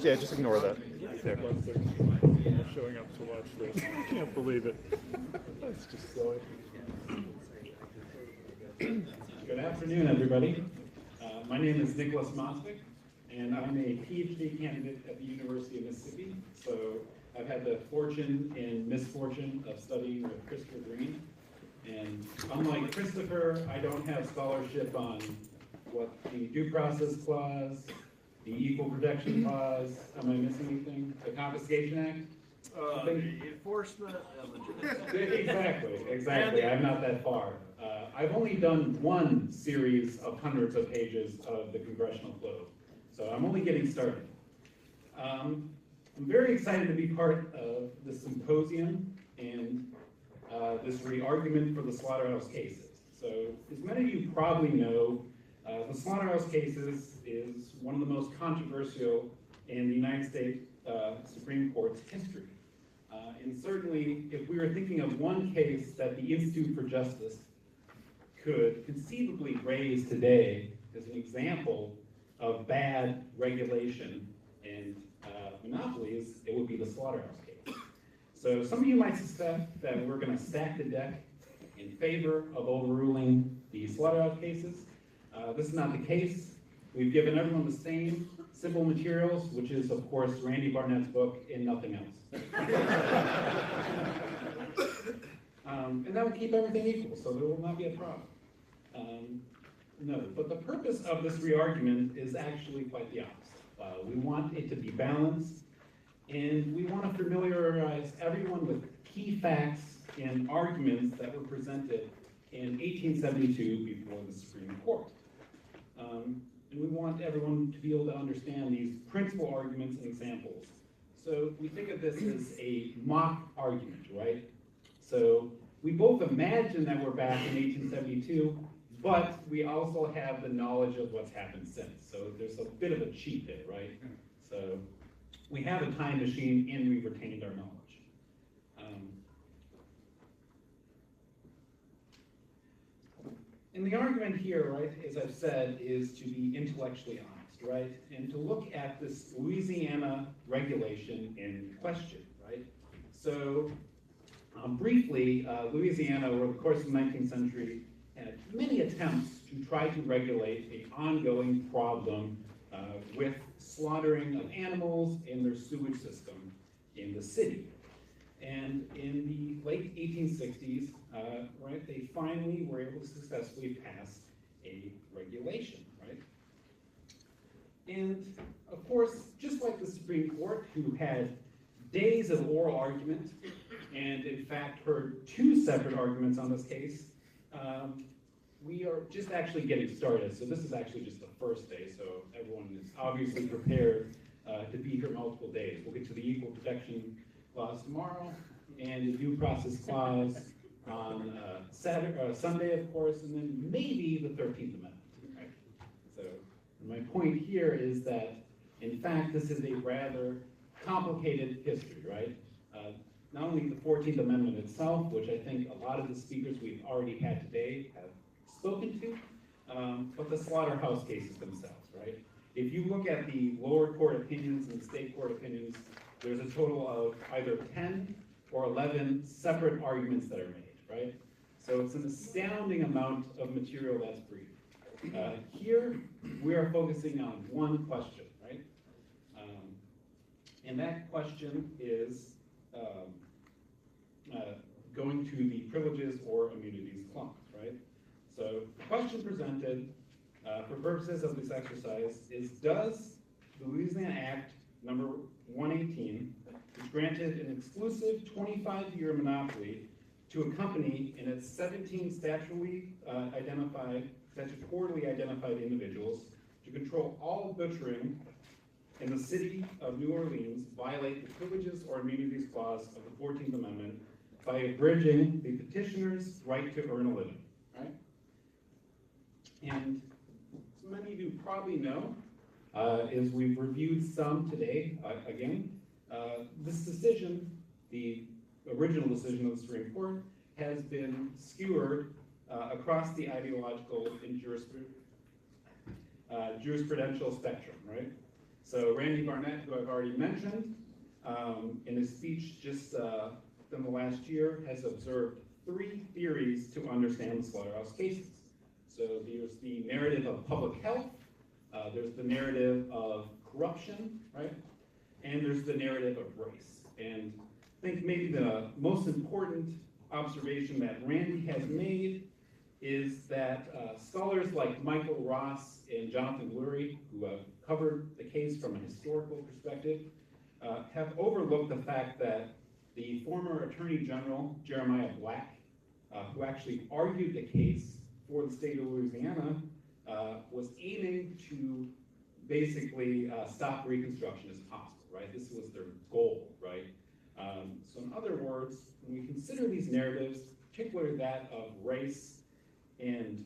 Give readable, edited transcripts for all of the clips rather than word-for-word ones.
Yeah, just ignore that. There. Showing up to watch this. I can't believe it. That's just silly. Good afternoon, everybody. My name is Nicholas Mosvick, and I'm a PhD candidate at the University of Mississippi. So I've had the fortune and misfortune of studying with Christopher Green. And unlike Christopher, I don't have scholarship on what the Due Process Clause, the Equal Protection Clause, am I missing anything? The Confiscation Act? The enforcement of the Exactly. I'm not that far. I've only done one series of hundreds of pages of the Congressional Code, so I'm only getting started. I'm very excited to be part of this symposium and this re-argument for the slaughterhouse cases. So, as many of you probably know, the slaughterhouse cases is one of the most controversial in the United States Supreme Court's history. And certainly, if we were thinking of one case that the Institute for Justice could conceivably raise today as an example of bad regulation and monopolies, it would be the slaughterhouse case. So some of you might suspect that we're going to stack the deck in favor of overruling the slaughterhouse cases. This is not the case. We've given everyone the same simple materials, which is, of course, Randy Barnett's book and nothing else. And that will keep everything equal, so there will not be a problem. No, but the purpose of this re-argument is actually quite the opposite. We want it to be balanced, and we want to familiarize everyone with key facts and arguments that were presented in 1872 before the Supreme Court. And we want everyone to be able to understand these principal arguments and examples. So we think of this as a mock argument, right? So we both imagine that we're back in 1872, but we also have the knowledge of what's happened since. So there's a bit of a cheat there, right? So we have a time machine and we've retained our knowledge. And the argument here, right, as I've said, is to be intellectually honest, right? And to look at this Louisiana regulation in question, right? So briefly, Louisiana, over the course of the 19th century, had many attempts to try to regulate an ongoing problem with slaughtering of animals in their sewage system in the city. And in the late 1860s, right, they finally were able to successfully pass a regulation, right? And of course, just like the Supreme Court, who had days of oral argument, and in fact heard two separate arguments on this case, we are just actually getting started. So this is actually just the first day, so everyone is obviously prepared to be here multiple days. We'll get to the Equal Protection Clause tomorrow, and the Due Process Clause on Sunday, of course, and then maybe the 13th Amendment. Right? So my point here is that, in fact, this is a rather complicated history, right? Not only the 14th Amendment itself, which I think a lot of the speakers we've already had today have spoken to, but the slaughterhouse cases themselves, right? If you look at the lower court opinions and the state court opinions, there's a total of either 10 or 11 separate arguments that are made, right? So it's an astounding amount of material that's briefed. Here, we are focusing on one question, right? And that question is going to the Privileges or Immunities Clause, right? So the question presented for purposes of this exercise is, does the Louisiana Act number 118, which granted an exclusive 25-year monopoly to a company in its 17 statutorily identified individuals to control all butchering in the city of New Orleans, violate the Privileges or Immunities Clause of the 14th Amendment by abridging the petitioner's right to earn a living, right? And as many of you probably know, as we've reviewed some today, again, this decision, the original decision of the Supreme Court, has been skewered across the ideological and jurisprudential spectrum, right? So Randy Barnett, who I've already mentioned, in his speech just in the last year, has observed 3 theories to understand the slaughterhouse cases. So there's the narrative of public health, there's the narrative of corruption, right? And there's the narrative of race. And I think maybe the most important observation that Randy has made is that scholars like Michael Ross and Jonathan Lurie, who have covered the case from a historical perspective, have overlooked the fact that the former Attorney General, Jeremiah Black, who actually argued the case for the state of Louisiana, was aiming to basically stop Reconstruction as possible, right? This was their goal, right? So in other words, when we consider these narratives, particularly that of race and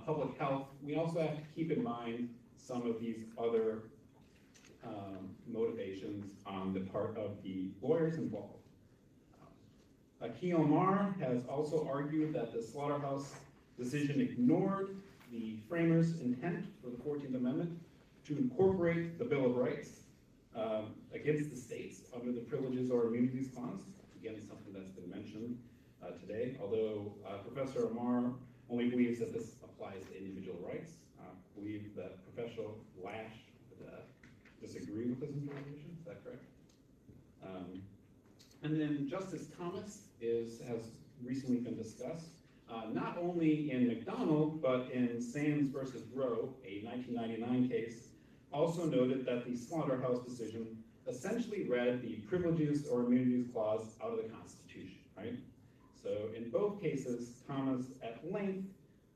public health, we also have to keep in mind some of these other motivations on the part of the lawyers involved. Aki Omar has also argued that the slaughterhouse decision ignored the framers' intent for the 14th Amendment to incorporate the Bill of Rights against the states under the Privileges or Immunities Clause. Again, something that's been mentioned today, although Professor Omar only believes that this applies to individual rights. I believe that Professor Lash would disagree with this interpretation. Is that correct? And then Justice Thomas has recently been discussed, not only in McDonald, but in Sands versus Roe, a 1999 case, also noted that the slaughterhouse decision essentially read the Privileges or Immunities Clause out of the Constitution, right? So in both cases, Thomas at length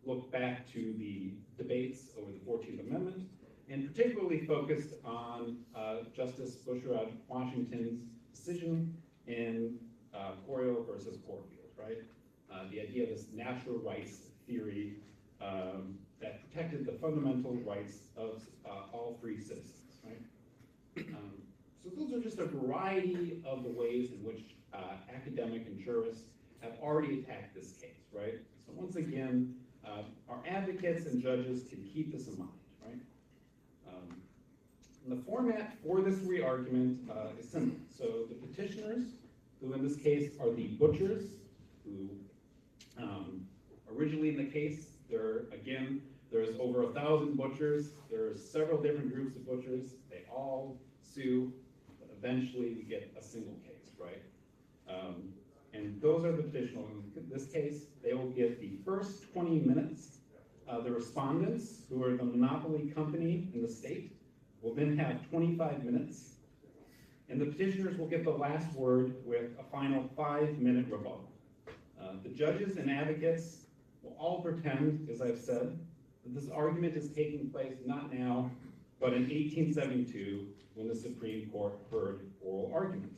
looked back to the debates over the 14th Amendment, and particularly focused on Justice Bushrod Washington's decision in Corio versus Corfield, right? The idea of this natural rights theory that protected the fundamental rights of all free citizens, right? So those are just a variety of the ways in which academic and jurists have already attacked this case, right? So once again, our advocates and judges can keep this in mind, right? And the format for this re-argument is simple. So the petitioners, who in this case are the butchers, who originally in the case, there's over 1,000 butchers. There's several different groups of butchers. They all sue, but eventually we get a single case, right? And those are the petitioners. In this case, they will get the first 20 minutes. The respondents, who are the monopoly company in the state, will then have 25 minutes. And the petitioners will get the last word with a final 5-minute rebuttal. The judges and advocates will all pretend, as I've said, that this argument is taking place not now, but in 1872, when the Supreme Court heard oral argument.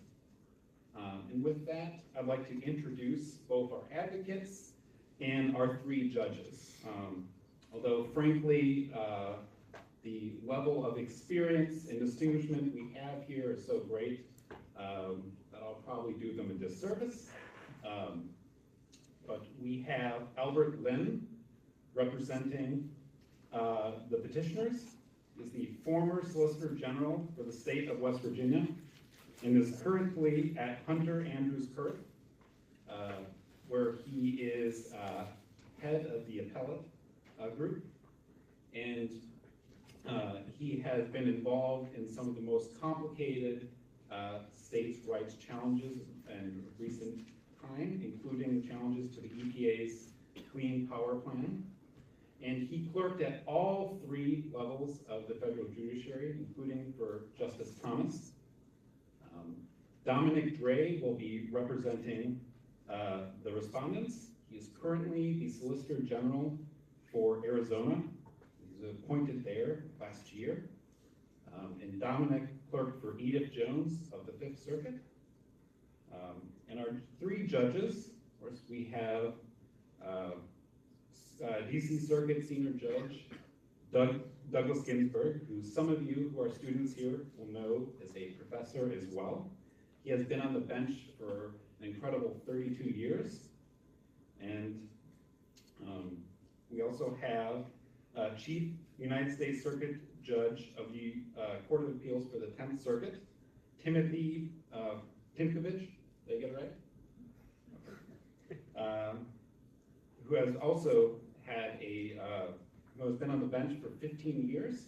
And with that, I'd like to introduce both our advocates and our 3 judges. Although frankly, the level of experience and distinguishment we have here is so great that I'll probably do them a disservice. But we have Elbert Lynn representing the petitioners. He's the former Solicitor General for the state of West Virginia and is currently at Hunter Andrews Kurth, where he is head of the appellate group. And he has been involved in some of the most complicated states' rights challenges in recent time, including challenges to the EPA's Clean Power Plan. And he clerked at all 3 levels of the federal judiciary, including for Justice Thomas. Dominic Draye will be representing the respondents. He is currently the Solicitor General for Arizona. He was appointed there last year. And Dominic clerked for Edith Jones of the 5th Circuit. And our 3 judges, of course, we have DC Circuit Senior Judge Douglas Ginsburg, who some of you who are students here will know is a professor as well. He has been on the bench for an incredible 32 years. And we also have Chief United States Circuit Judge of the Court of Appeals for the 10th Circuit, Timothy Tymkovich, did I get it right? Who has also had who has been on the bench for 15 years.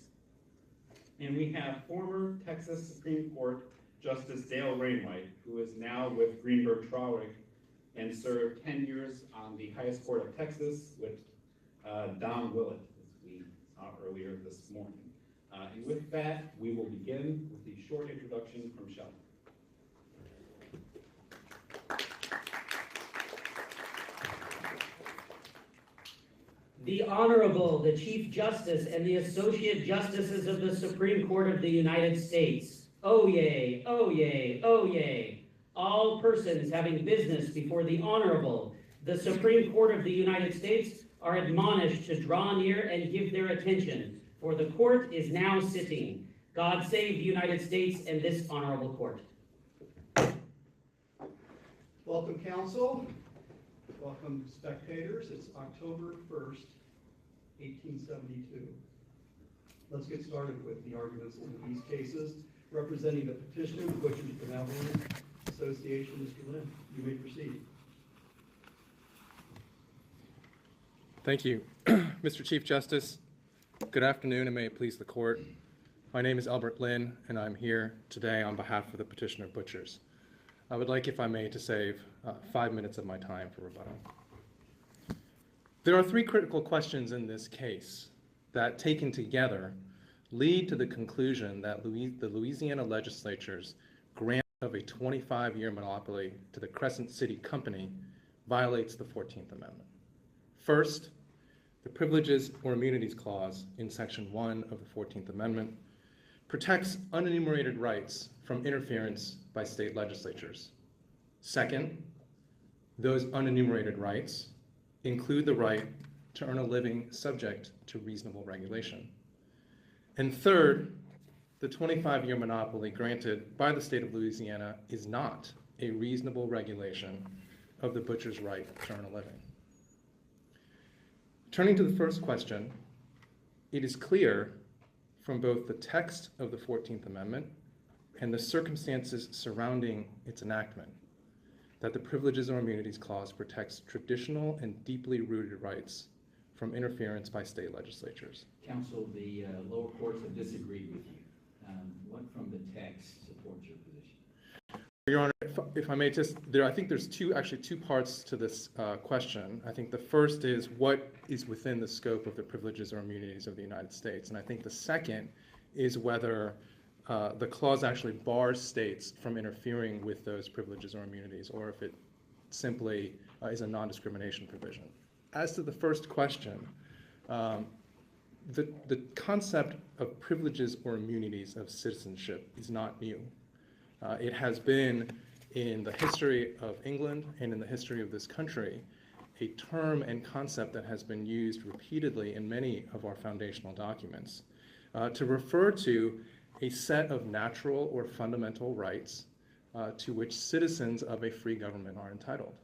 And we have former Texas Supreme Court Justice Dale Wainwright, who is now with Greenberg Traurig and served 10 years on the highest court of Texas with Don Willett, as we saw earlier this morning. And with that, we will begin with the short introduction from Sheldon. The Honorable, the Chief Justice and the Associate Justices of the Supreme Court of the United States. Oyez, oyez, oyez. All persons having business before the Honorable, the Supreme Court of the United States, are admonished to draw near and give their attention, for the court is now sitting. God save the United States and this honorable court. Welcome, counsel. Welcome, spectators. It's October 1st, 1872. Let's get started with the arguments in these cases. Representing the petitioner, the Butchers Benevolent Association, Mr. Lynn, you may proceed. Thank you. Mr. Chief Justice, good afternoon, and may it please the court. My name is Elbert Lynn, and I'm here today on behalf of the petitioner Butchers. I would like, if I may, to save 5 minutes of my time for rebuttal. There are three critical questions in this case that, taken together, lead to the conclusion that the Louisiana legislature's grant of a 25-year monopoly to the Crescent City Company violates the 14th Amendment. First, the Privileges or Immunities Clause in Section 1 of the 14th Amendment protects unenumerated rights from interference by state legislatures. Second, those unenumerated rights include the right to earn a living subject to reasonable regulation. And third, the 25-year monopoly granted by the state of Louisiana is not a reasonable regulation of the butcher's right to earn a living. Turning to the first question, it is clear from both the text of the 14th Amendment and the circumstances surrounding its enactment that the Privileges or Immunities Clause protects traditional and deeply rooted rights from interference by state legislatures. Counsel, the lower courts have disagreed with you. What from the text supports your position? Your Honor, if I may just, I think there's two parts to this question. I think the first is what is within the scope of the privileges or immunities of the United States. And I think the second is whether the clause actually bars states from interfering with those privileges or immunities, or if it simply is a non-discrimination provision. As to the first question, the concept of privileges or immunities of citizenship is not new. It has been in the history of England and in the history of this country a term and concept that has been used repeatedly in many of our foundational documents to refer to a set of natural or fundamental rights to which citizens of a free government are entitled.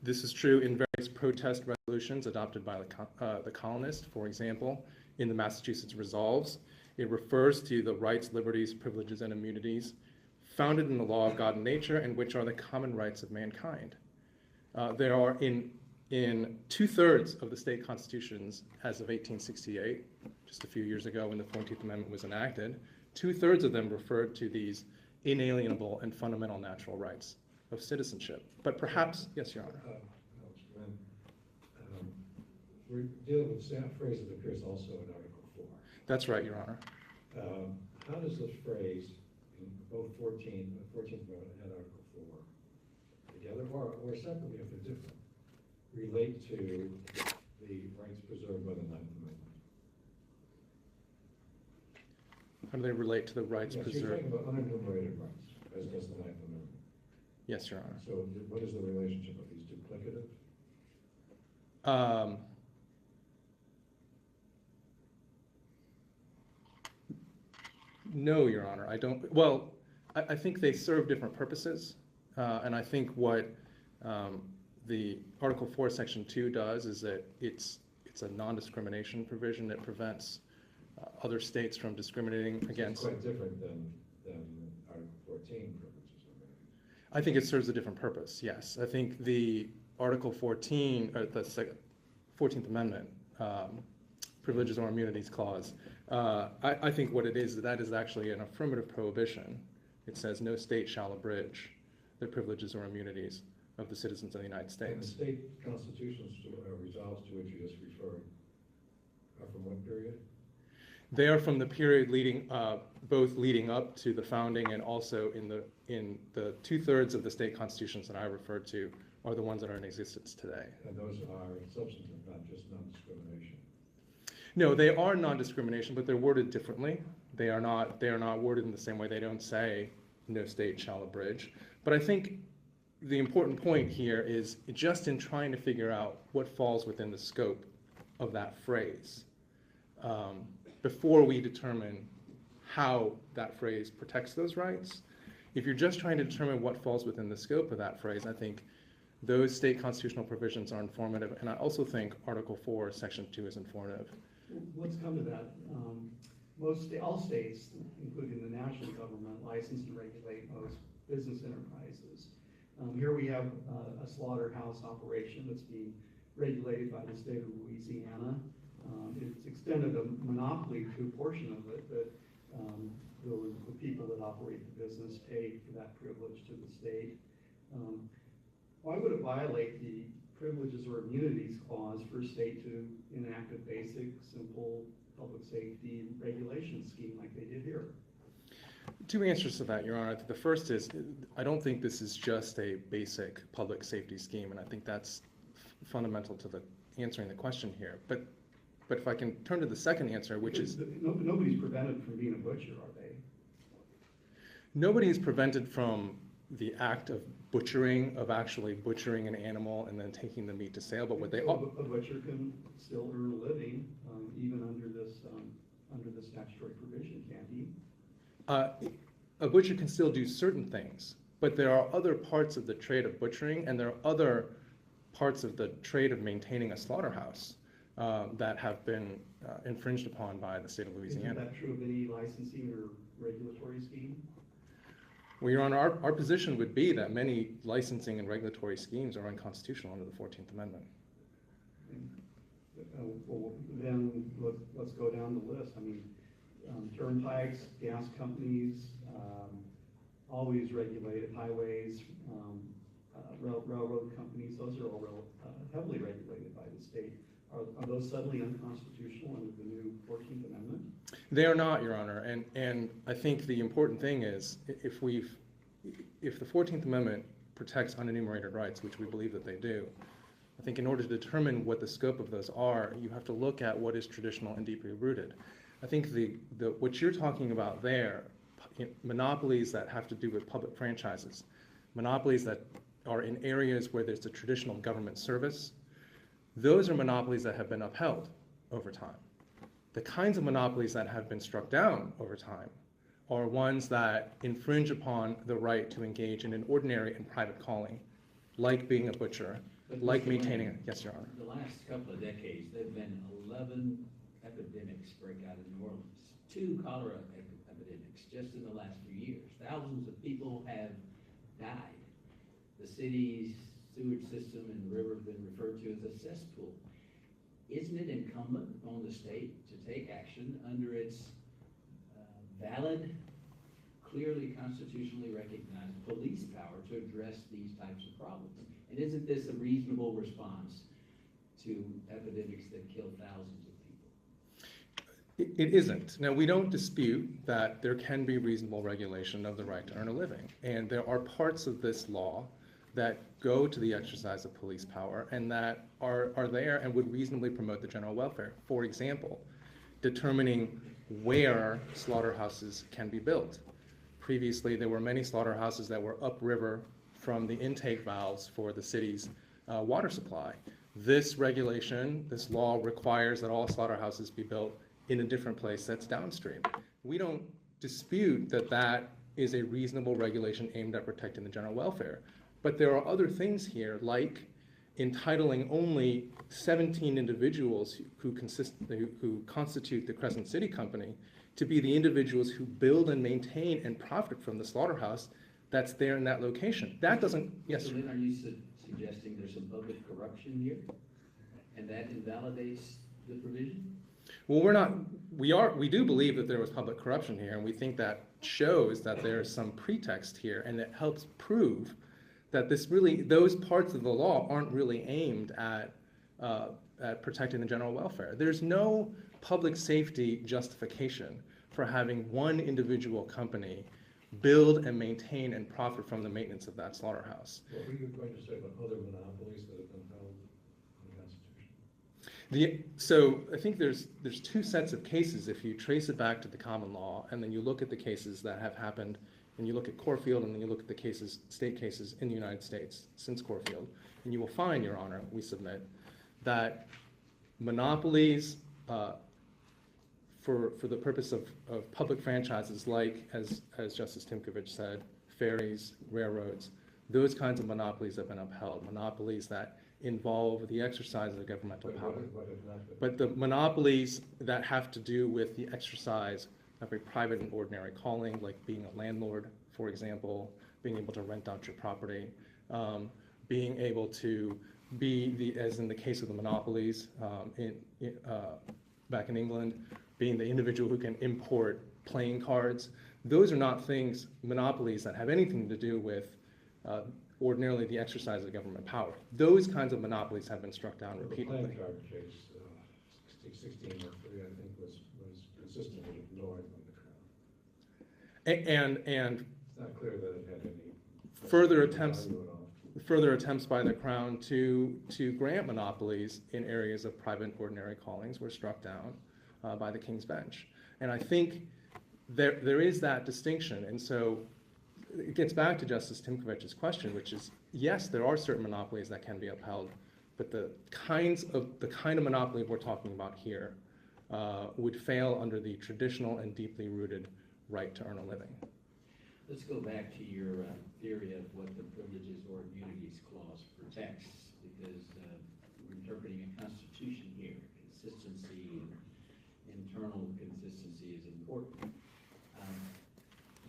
This is true in various protest resolutions adopted by the colonists. For example, in the Massachusetts Resolves, it refers to the rights, liberties, privileges, and immunities founded in the law of God and nature, and which are the common rights of mankind. There are in 2/3 of the state constitutions as of 1868, just a few years ago when the 14th Amendment was enacted, 2/3 of them referred to these inalienable and fundamental natural rights of citizenship. But perhaps, yes, Your Honor. We're dealing with the phrase that appears also in Article 4. That's right, Your Honor. How does this phrase in both 14th Amendment and Article 4 together, or separately if they're different, relate to the rights preserved by the 9th Amendment? How do they relate to the rights Yes, preserved? you're talking about unenumerated rights, as does the 9th Amendment. Yes, Your Honor. So what is the relationship of these duplicative? No, Your Honor, I don't. Well, I think they serve different purposes, and I think what the Article 4, Section 2 does is that it's a non-discrimination provision that prevents other states from discriminating It's against. quite different than Article 14 privileges or immunities. I think it serves a different purpose, yes. I think the Article 14, or the 14th Amendment, Privileges or Immunities Clause, I think what it is, that is actually an affirmative prohibition. It says no state shall abridge the privileges or immunities of the citizens of the United And the States. state constitutions resolves to which you just referred are from what period? They are from the period both leading up to the founding and also in the 2/3 of the state constitutions that I referred to are the ones that are in existence today. And those are substantive, not just non-discrimination. No, they are non-discrimination, but they're worded differently. They are not worded in the same way. They don't say no state shall abridge. But I think the important point here is just in trying to figure out what falls within the scope of that phrase, before we determine how that phrase protects those rights. If you're just trying to determine what falls within the scope of that phrase, I think those state constitutional provisions are informative, and I also think Article 4, Section 2 is informative. Let's come to that. All states, including the national government, license and regulate most business enterprises. Here we have a slaughterhouse operation that's being regulated by the state of Louisiana. It's extended a monopoly to a portion of it, but the people that operate the business pay for that privilege to the state. Why would it violate the Privileges or Immunities Clause for a state to enact a basic, simple public safety regulation scheme like they did here? Two answers to that, Your Honor. The first is, I don't think this is just a basic public safety scheme, and I think that's fundamental to the answering the question here. But if I can turn to the second answer, which is... Nobody's prevented from being a butcher, are they? Nobody is prevented from the act of butchering, of actually butchering an animal and then taking the meat to sale, but what they... A butcher can still earn a living, even under this statutory provision, can't he? A butcher can still do certain things, but there are other parts of the trade of butchering, and there are other parts of the trade of maintaining a slaughterhouse that have been infringed upon by the state of Louisiana. Isn't that true of any licensing or regulatory scheme? Well, Your Honor, our position would be that many licensing and regulatory schemes are unconstitutional under the 14th Amendment. Well, then let's go down the list. I mean, turnpikes, gas companies, always regulated, highways, railroad companies, those are all heavily regulated by the state. Are those suddenly unconstitutional under the new 14th Amendment? They are not, Your Honor, and I think the important thing is if the 14th Amendment protects unenumerated rights, which we believe that they do, I think in order to determine what the scope of those are, you have to look at what is traditional and deeply rooted. I think what you're talking about there, monopolies that have to do with public franchises, monopolies that are in areas where there's a traditional government service, those are monopolies that have been upheld over time. The kinds of monopolies that have been struck down over time are ones that infringe upon the right to engage in an ordinary and private calling, like being a butcher, like maintaining it. Yes, Your Honor. The last couple of decades, there have been 11 epidemics break out in New Orleans, 2 cholera epidemics just in the last few years. Thousands of people have died. The city's sewage system and the river have been referred to as a cesspool. Isn't it incumbent upon the state to take action under its valid, clearly constitutionally recognized police power to address these types of problems? And isn't this a reasonable response to epidemics that kill thousands of people? It isn't. Now, we don't dispute that there can be reasonable regulation of the right to earn a living. And there are parts of this law that go to the exercise of police power and that are there and would reasonably promote the general welfare. For example, determining where slaughterhouses can be built. Previously, there were many slaughterhouses that were upriver from the intake valves for the city's water supply. This regulation, this law requires that all slaughterhouses be built in a different place that's downstream. We don't dispute that that is a reasonable regulation aimed at protecting the general welfare. But there are other things here, like entitling only 17 individuals who constitute the Crescent City Company to be the individuals who build and maintain and profit from the slaughterhouse that's there in that location. That doesn't, yes, So sir. then are you suggesting there's some public corruption here? And that invalidates the provision? Well, we do believe that there was public corruption here, and we think that shows that there's some pretext here, and it helps prove that those parts of the law aren't really aimed at protecting the general welfare. There's no public safety justification for having one individual company build and maintain and profit from the maintenance of that slaughterhouse. What were you going to say about other monopolies that have been held in the Constitution? So I think there's two sets of cases if you trace it back to the common law, and then you look at the cases that have happened, and you look at Corfield, and then you look at the cases, state cases in the United States since Corfield, and you will find, Your Honor, we submit, that monopolies for the purpose of public franchises, like, as Justice Tymkovich said, ferries, railroads, those kinds of monopolies have been upheld, monopolies that involve the exercise of governmental power. But the monopolies that have to do with the exercise of a private and ordinary calling, like being a landlord, for example, being able to rent out your property, being able to be, as in the case of the monopolies back in England, being the individual who can import playing cards. Those are not things, monopolies, that have anything to do with ordinarily the exercise of government power. Those kinds of monopolies have been struck down repeatedly. The playing card case, 1603, I think, was consistently ignored by the Crown. And It's not clear that it had any further attempts by the Crown to grant monopolies in areas of private ordinary callings were struck down by the King's Bench. And I think there is that distinction. And so it gets back to Justice Tymkovich's question, which is, yes, there are certain monopolies that can be upheld, but the kind of monopoly we're talking about here would fail under the traditional and deeply rooted right to earn a living. Let's go back to your theory of what the Privileges or Immunities Clause protects, because we're interpreting a constitution here. Consistency and internal consistency is important.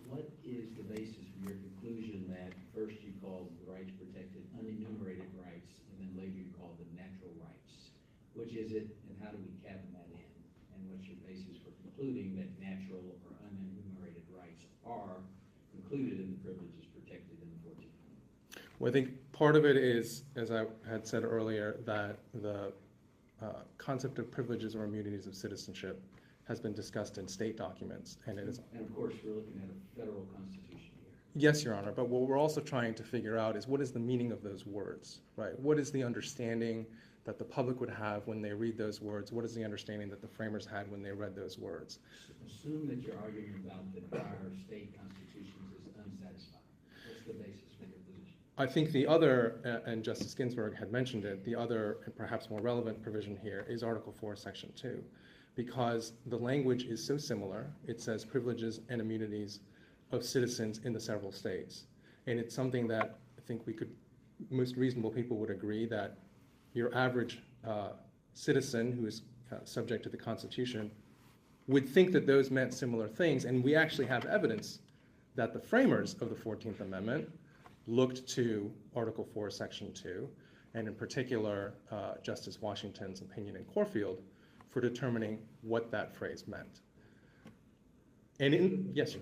What is the basis for your conclusion that first you called the rights protected unenumerated rights, and then later you called them natural rights? Which is it, and how do we cabin that in? And what's your basis for concluding that natural or unenumerated rights are included in the privileges protected in the 14th Amendment? Well, I think part of it is, as I had said earlier, that the concept of privileges or immunities of citizenship has been discussed in state documents, and it is. And of course, we're looking at a federal constitution here. Yes, Your Honor, but what we're also trying to figure out is what is the meaning of those words, right? What is the understanding that the public would have when they read those words? What is the understanding that the framers had when they read those words? Assume that your argument about the prior state constitutions is unsatisfying. What's the basis for your position? I think the other, and Justice Ginsburg had mentioned it, the other and perhaps more relevant provision here is Article 4, Section 2, because the language is so similar. It says privileges and immunities of citizens in the several states. And it's something that I think most reasonable people would agree that your average citizen who is subject to the Constitution would think that those meant similar things. And we actually have evidence that the framers of the 14th Amendment looked to Article 4, Section 2, and in particular, Justice Washington's opinion in Corfield for determining what that phrase meant. And yes,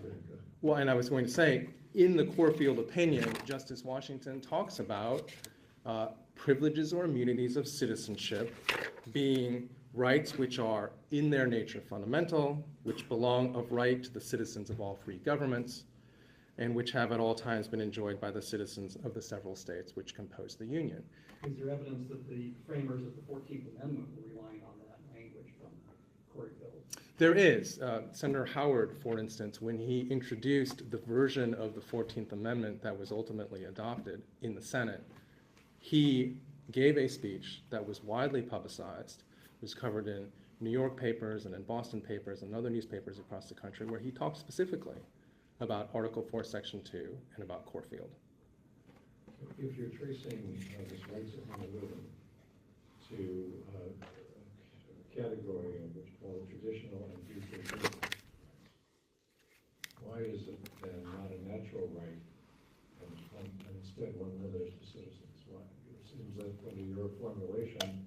well, and I was going to say, in the Corfield opinion, Justice Washington talks about privileges or immunities of citizenship being rights which are in their nature fundamental, which belong of right to the citizens of all free governments, and which have at all times been enjoyed by the citizens of the several states which compose the Union. Is there evidence that the framers of the 14th Amendment were relying on that language from Corfield? There is. Senator Howard, for instance, when he introduced the version of the 14th Amendment that was ultimately adopted in the Senate, he gave a speech that was widely publicized, was covered in New York papers and in Boston papers and other newspapers across the country, where he talked specifically about Article 4, Section 2 and about Corfield. if you're tracing this rights of living to a category of what you call traditional and future rights, why is it then not a natural right and instead one limited to citizens? Why? It seems that under your formulation,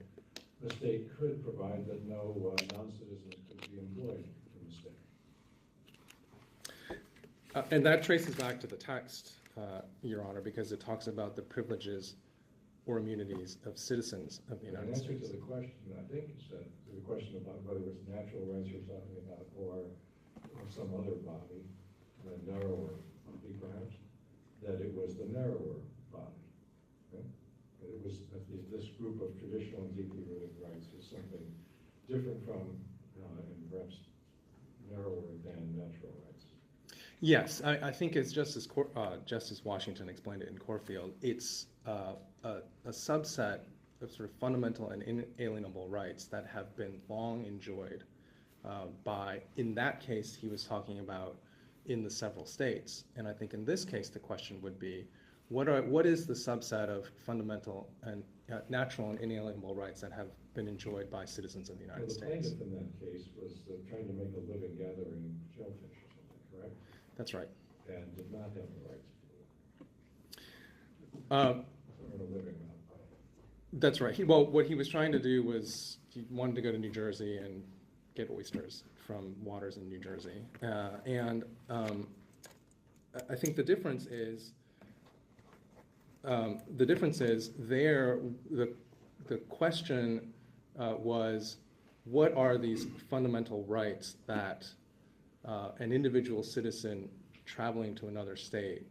the state could provide that no non-citizens could be employed in the state. And that traces back to the text, Your Honor, because it talks about the privileges or immunities of citizens of the United States. In answer to the question, I think you said, to the question about whether it's natural rights you're talking about or some other body, the narrower body perhaps, that it was the narrower body. Right? That it was that this group of traditional and deeply rooted rights is something different from and perhaps narrower than natural rights. Yes, I think as Justice Washington explained it in Corfield, it's a subset of sort of fundamental and inalienable rights that have been long enjoyed by, in that case, he was talking about in the several states. And I think in this case, the question would be, what is the subset of fundamental and natural and inalienable rights that have been enjoyed by citizens of the United States? The plaintiff in that case was trying to make a living gathering shellfish or something, correct? That's right. And did not have the right to do it. Earn a living. That's right. Well, what he was trying to do was he wanted to go to New Jersey and get oysters from waters in New Jersey. And I think the difference is there, the question was, what are these fundamental rights that an individual citizen traveling to another state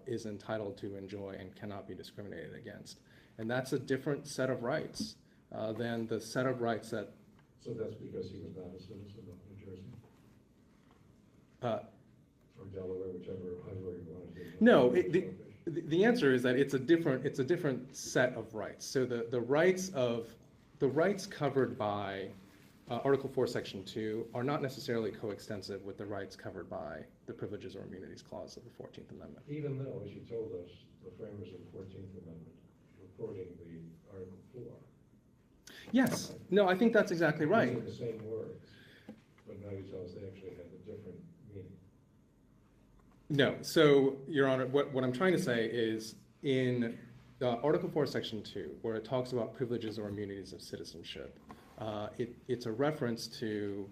is entitled to enjoy and cannot be discriminated against? And that's a different set of rights than the set of rights that... So that's because he was not a citizen of New Jersey? Or Delaware, whichever you want to do. No, the answer is that it's a different set of rights. So the rights covered by Article 4, Section 2 are not necessarily coextensive with the rights covered by the Privileges or Immunities Clause of the 14th Amendment. Even though, as you told us, the framers of the 14th Amendment reporting the Article 4. Yes. No, I think that's exactly right. These are the same words, but now you tell us they actually have a different meaning. No. So, Your Honor, what I'm trying to say is in Article 4, Section 2, where it talks about privileges or immunities of citizenship, it's a reference to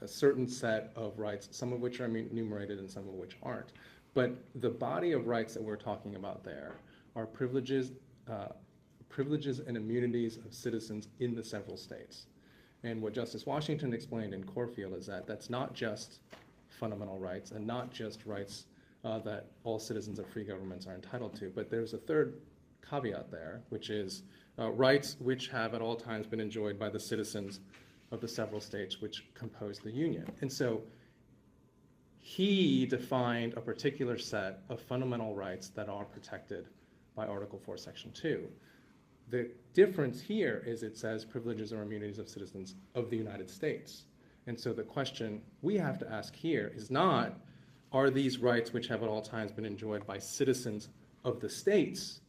a certain set of rights, some of which are enumerated and some of which aren't. But the body of rights that we're talking about there are privileges and immunities of citizens in the several states. And what Justice Washington explained in Corfield is that that's not just fundamental rights and not just rights that all citizens of free governments are entitled to, but there's a third caveat there, which is rights which have at all times been enjoyed by the citizens of the several states which compose the Union. And so he defined a particular set of fundamental rights that are protected by Article 4, Section 2. The difference here is it says privileges or immunities of citizens of the United States. And so the question we have to ask here is not, are these rights which have at all times been enjoyed by citizens of the states?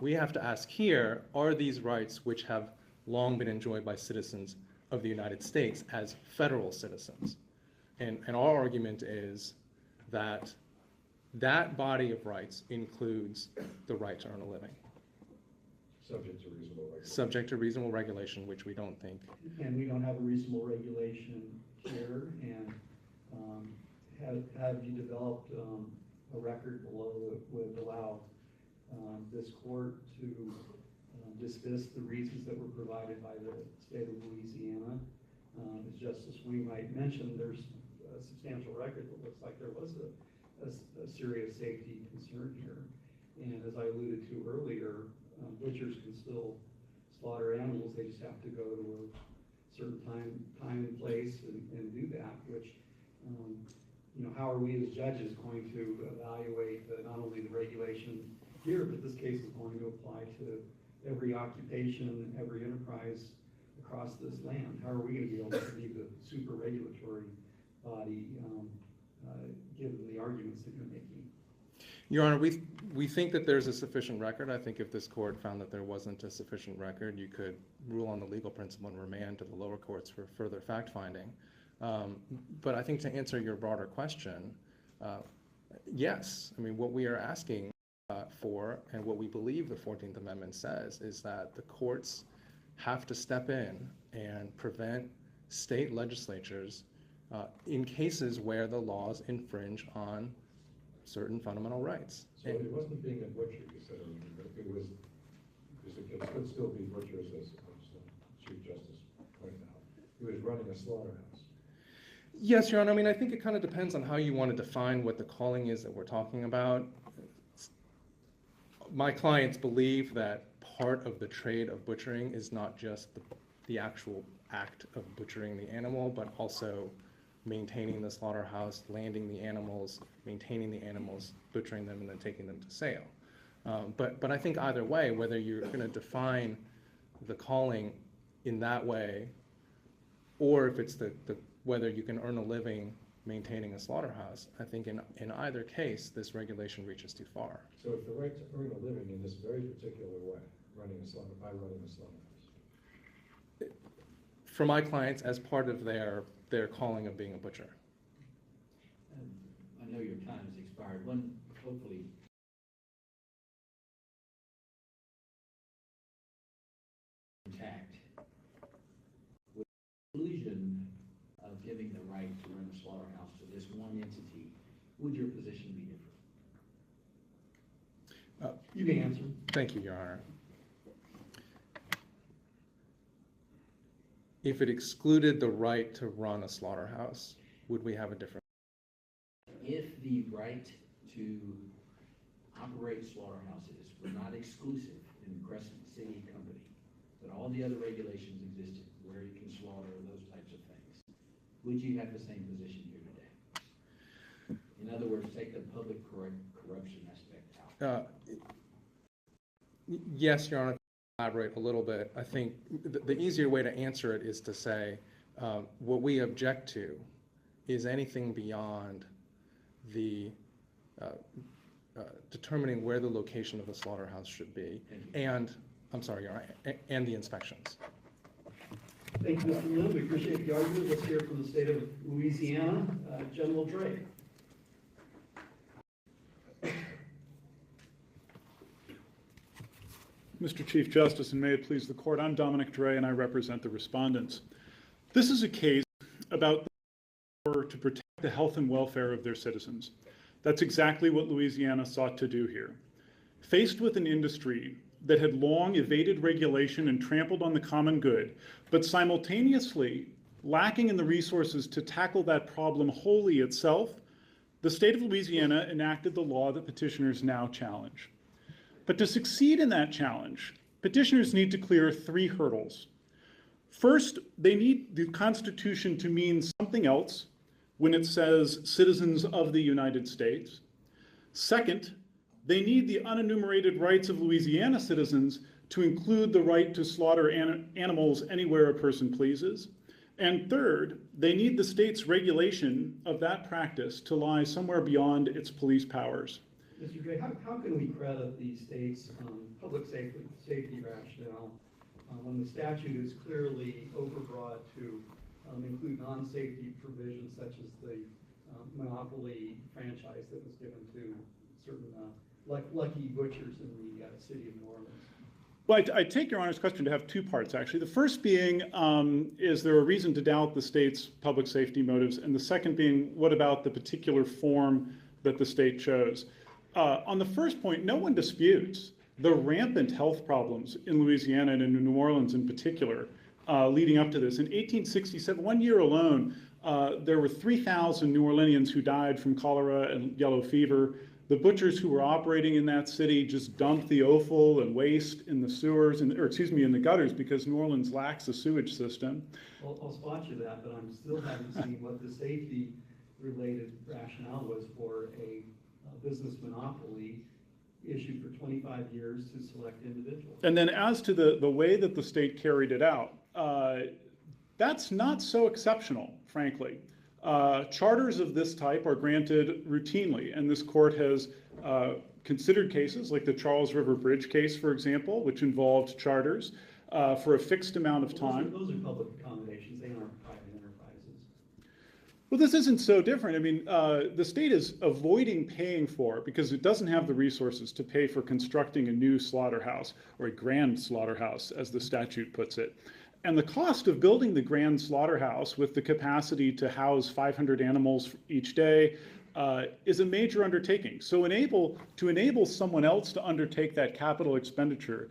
We have to ask here, are these rights which have long been enjoyed by citizens of the United States as federal citizens? And our argument is that that body of rights includes the right to earn a living. Subject to reasonable regulation. Subject to reasonable regulation, which we don't think. And we don't have a reasonable regulation here, and have you developed a record below that would allow this court to dismiss the reasons that were provided by the state of Louisiana? As Justice Wainwright mentioned, there's a substantial record that looks like there was a serious safety concern here. And as I alluded to earlier, butchers can still slaughter animals, they just have to go to a certain time and place and do that, which, how are we as judges going to evaluate not only the regulation here, but this case is going to apply to every occupation, every enterprise across this land? How are we going to be able to be the super regulatory body given the arguments that you're making? Your Honor, We think that there's a sufficient record. I think if this court found that there wasn't a sufficient record, you could rule on the legal principle and remand to the lower courts for further fact-finding. But I think to answer your broader question, yes. I mean, what we are asking for, and what we believe the 14th Amendment says, is that the courts have to step in and prevent state legislatures in cases where the laws infringe on certain fundamental rights. So it wasn't being a butcher, you said, it was, because it could still be butchers, as Chief Justice pointed out. He was running a slaughterhouse. Yes, Your Honor. I mean, I think it kind of depends on how you want to define what the calling is that we're talking about. My clients believe that part of the trade of butchering is not just the actual act of butchering the animal, but also maintaining the slaughterhouse, landing the animals, maintaining the animals, butchering them, and then taking them to sale. But I think either way, whether you're going to define the calling in that way, or if it's whether you can earn a living maintaining a slaughterhouse, I think in either case, this regulation reaches too far. So if the right to earn a living in this very particular way, running a slaughterhouse, For my clients, as part of their calling of being a butcher. I know your time has expired. One, hopefully, intact. With the exclusion of giving the right to run a slaughterhouse to this one entity, would your position be different? You can answer. Thank you, Your Honor. If it excluded the right to run a slaughterhouse, would we have a different? If the right to operate slaughterhouses were not exclusive in the Crescent City Company, but all the other regulations existed where you can slaughter, those types of things, would you have the same position here today? In other words, take the public corruption aspect out. Yes, Your Honor. Elaborate a little bit. I think the easier way to answer it is to say what we object to is anything beyond the determining where the location of the slaughterhouse should be, and I'm sorry, Your Honor, and the inspections. Thank you, Mr. Lynn. We appreciate the argument. Let's hear from the state of Louisiana, General Draye. Mr. Chief Justice, and may it please the court, I'm Dominic Draye, and I represent the respondents. This is a case about the power to protect the health and welfare of their citizens. That's exactly what Louisiana sought to do here. Faced with an industry that had long evaded regulation and trampled on the common good, but simultaneously lacking in the resources to tackle that problem wholly itself, the state of Louisiana enacted the law that petitioners now challenge. But to succeed in that challenge, petitioners need to clear three hurdles. First, they need the Constitution to mean something else when it says citizens of the United States. Second, they need the unenumerated rights of Louisiana citizens to include the right to slaughter animals anywhere a person pleases. And third, they need the state's regulation of that practice to lie somewhere beyond its police powers. Mr. Draye, how can we credit the state's public safety rationale when the statute is clearly overbroad to include non-safety provisions such as the monopoly franchise that was given to certain lucky butchers in the city of New Orleans? Well, I take Your Honor's question to have two parts, actually. The first being, is there a reason to doubt the state's public safety motives? And the second being, what about the particular form that the state chose? On the first point, no one disputes the rampant health problems in Louisiana and in New Orleans in particular leading up to this. In 1867, 1 year alone, there were 3,000 New Orleanians who died from cholera and yellow fever. The butchers who were operating in that city just dumped the offal and waste in the sewers, in the gutters, because New Orleans lacks a sewage system. Well, I'll spot you that, but I'm still haven't seen what the safety-related rationale was for a business monopoly issued for 25 years to select individuals. And then as to the way that the state carried it out, that's not so exceptional, frankly. Charters of this type are granted routinely, and this court has considered cases like the Charles River Bridge case, for example, which involved charters for a fixed amount of time. Those are public accommodations, they aren't private enterprises. Well, this isn't so different. I mean, the state is avoiding paying for, because it doesn't have the resources to pay for constructing a new slaughterhouse, or a grand slaughterhouse, as the statute puts it. And the cost of building the grand slaughterhouse with the capacity to house 500 animals each day is a major undertaking. So to enable someone else to undertake that capital expenditure,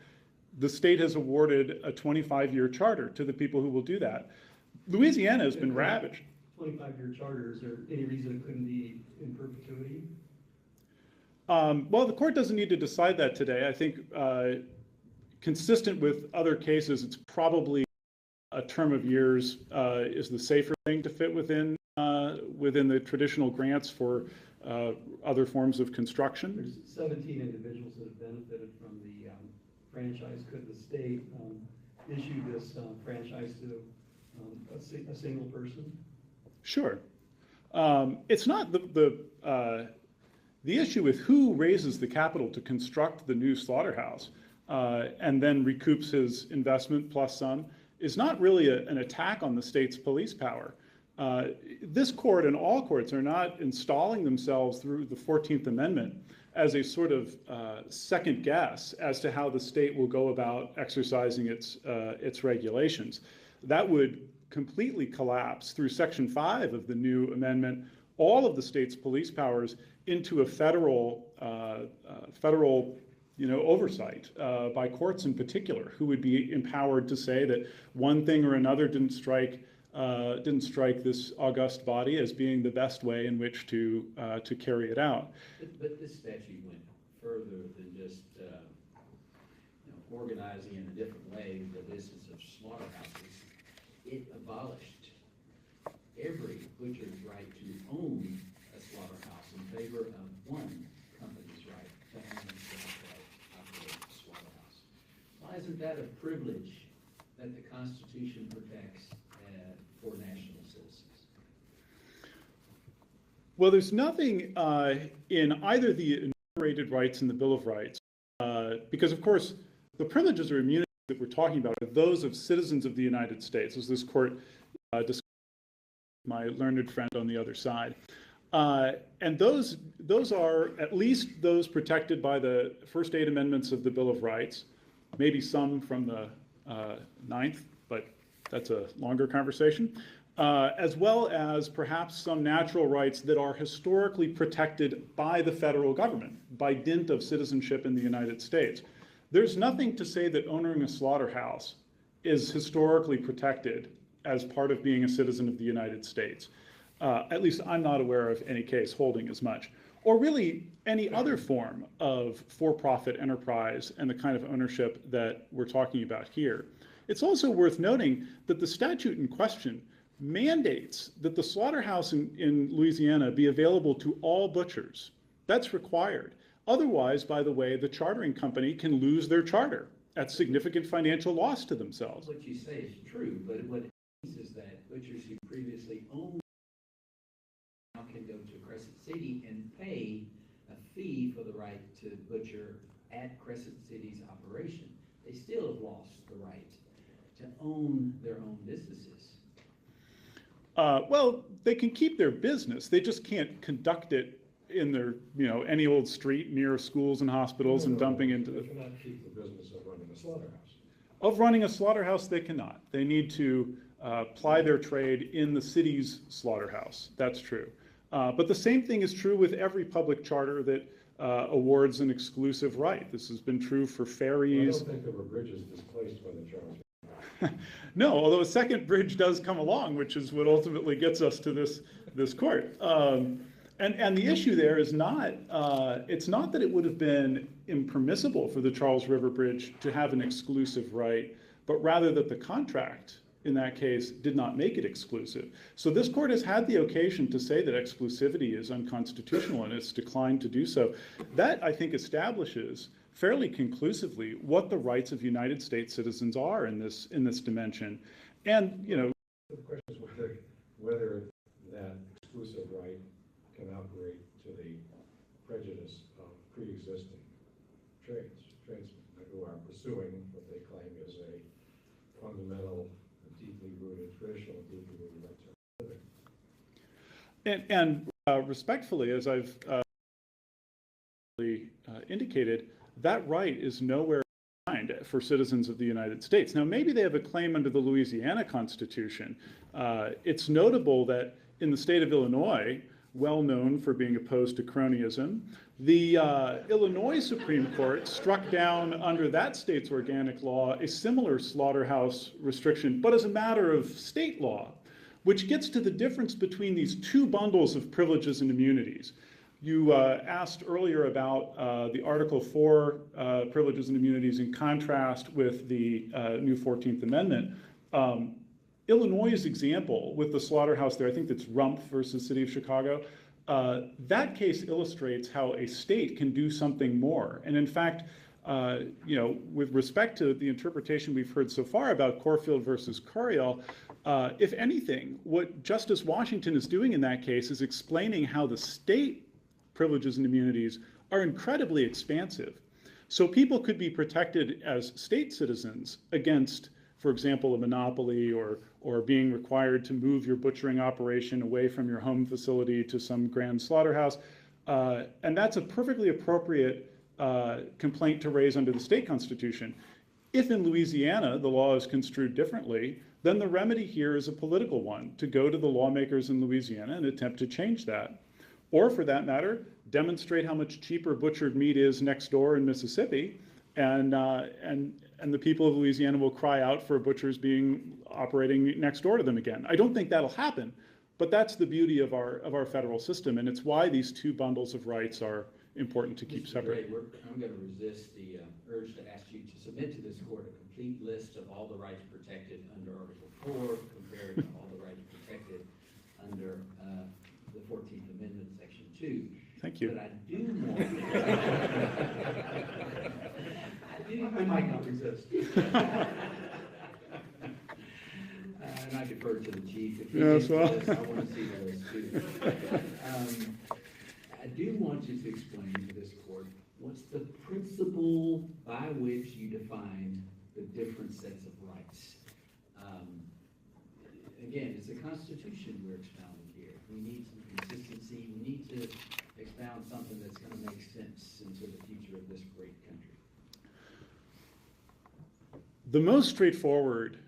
the state has awarded a 25-year charter to the people who will do that. Louisiana has been ravaged. 25-year charter, is there any reason it couldn't be in perpetuity? Well, the court doesn't need to decide that today. I think consistent with other cases, it's probably a term of years is the safer thing to fit within the traditional grants for other forms of construction. There's 17 individuals that have benefited from the franchise. Could the state issue this franchise to a single person? Sure. It's not the issue with who raises the capital to construct the new slaughterhouse and then recoups his investment plus some is not really an attack on the state's police power. This court and all courts are not installing themselves through the 14th Amendment as a sort of second guess as to how the state will go about exercising its regulations. That would completely collapse through Section 5 of the new amendment all of the state's police powers into a federal oversight by courts in particular, who would be empowered to say that one thing or another didn't strike this august body as being the best way in which to carry it out. But this statute went further than just organizing in a different way the business of slaughterhouses. It abolished every butcher's right to own a slaughterhouse in favor of one company's right to own and operate a slaughterhouse. Why isn't that a privilege that the Constitution protects for national citizens? Well, there's nothing in either the enumerated rights and the Bill of Rights, because of course the privileges or immunities that we're talking about are those of citizens of the United States, as this court discussed with my learned friend on the other side. And those are at least those protected by the first 8 amendments of the Bill of Rights, maybe some from the 9th, but that's a longer conversation, as well as perhaps some natural rights that are historically protected by the federal government, by dint of citizenship in the United States. There's nothing to say that owning a slaughterhouse is historically protected as part of being a citizen of the United States. At least I'm not aware of any case holding as much, or really any other form of for-profit enterprise and the kind of ownership that we're talking about here. It's also worth noting that the statute in question mandates that the slaughterhouse in Louisiana be available to all butchers. That's required. Otherwise, by the way, the chartering company can lose their charter at significant financial loss to themselves. What you say is true, but what it means is that butchers who previously owned now can go to Crescent City and pay a fee for the right to butcher at Crescent City's operation. They still have lost the right to own their own businesses. Well, they can keep their business. They just can't conduct it in their, any old street near schools and hospitals and dumping into the... They cannot keep the business of running a slaughterhouse. Of running a slaughterhouse, they cannot. They need to ply their trade in the city's slaughterhouse. That's true. But the same thing is true with every public charter that awards an exclusive right. This has been true for ferries. I don't think there were bridges displaced by the Charles. No, although a second bridge does come along, which is what ultimately gets us to this court. And the issue there is not, it's not that it would have been impermissible for the Charles River Bridge to have an exclusive right, but rather that the contract in that case did not make it exclusive. So this court has had the occasion to say that exclusivity is unconstitutional, and it's declined to do so. That, I think, establishes fairly conclusively what the rights of United States citizens are in this dimension. And, The question is whether that exclusive right can operate to the prejudice of pre-existing tradesmen who are pursuing what they claim is a fundamental, deeply rooted, traditional, deeply rooted right to living. And respectfully, as I've indicated, that right is nowhere defined for citizens of the United States. Now, maybe they have a claim under the Louisiana Constitution. It's notable that in the state of Illinois, well known for being opposed to cronyism, the Illinois Supreme Court struck down under that state's organic law a similar slaughterhouse restriction, but as a matter of state law, which gets to the difference between these two bundles of privileges and immunities. You asked earlier about the Article 4 privileges and immunities in contrast with the new 14th Amendment. Illinois' example with the slaughterhouse there, I think that's Rumpf versus City of Chicago, that case illustrates how a state can do something more. And in fact, with respect to the interpretation we've heard so far about Corfield versus Curiel, if anything, what Justice Washington is doing in that case is explaining how the state privileges and immunities are incredibly expansive. So people could be protected as state citizens against, for example, a monopoly or being required to move your butchering operation away from your home facility to some grand slaughterhouse. And that's a perfectly appropriate complaint to raise under the state constitution. If in Louisiana the law is construed differently, then the remedy here is a political one, to go to the lawmakers in Louisiana and attempt to change that. Or for that matter, demonstrate how much cheaper butchered meat is next door in Mississippi, and the people of Louisiana will cry out for butchers operating next door to them again. I don't think that'll happen, but that's the beauty of our federal system, and it's why these two bundles of rights are important to keep separate. Draye, I'm going to resist the urge to ask you to submit to this court a complete list of all the rights protected under Article 4 compared to all the rights protected under the 14th Amendment, Section 2. Thank you. But I do want I might not resist. and I defer to the chief. If he Yes, gets well. this, I want to see the list too. I do want you to explain to this court what's the principle by which you define the different sets of rights. Again, it's a constitution we're expounding here. We need some consistency. We need to expound something that's going to make sense into the future of this great country. The most straightforward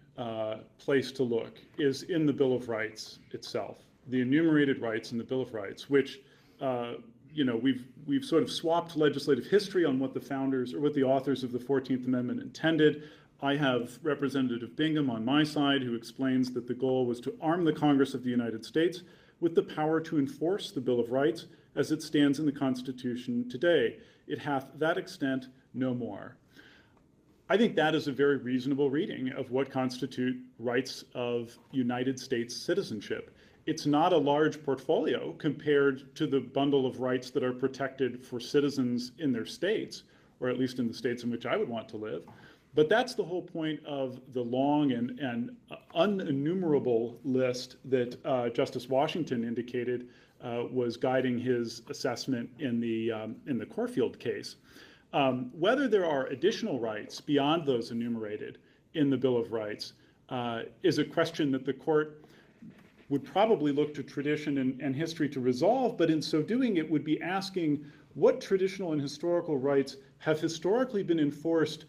place to look is in the Bill of Rights itself, the enumerated rights in the Bill of Rights, which we've sort of swapped legislative history on what the founders or what the authors of the 14th Amendment intended. I have Representative Bingham on my side, who explains that the goal was to arm the Congress of the United States with the power to enforce the Bill of Rights as it stands in the Constitution today. It hath that extent, no more. I think that is a very reasonable reading of what constitute rights of United States citizenship. It's not a large portfolio compared to the bundle of rights that are protected for citizens in their states, or at least in the states in which I would want to live. But that's the whole point of the long and unenumerable list that Justice Washington indicated was guiding his assessment in the Corfield case. Whether there are additional rights beyond those enumerated in the Bill of Rights is a question that the court would probably look to tradition and history to resolve, but in so doing it would be asking what traditional and historical rights have historically been enforced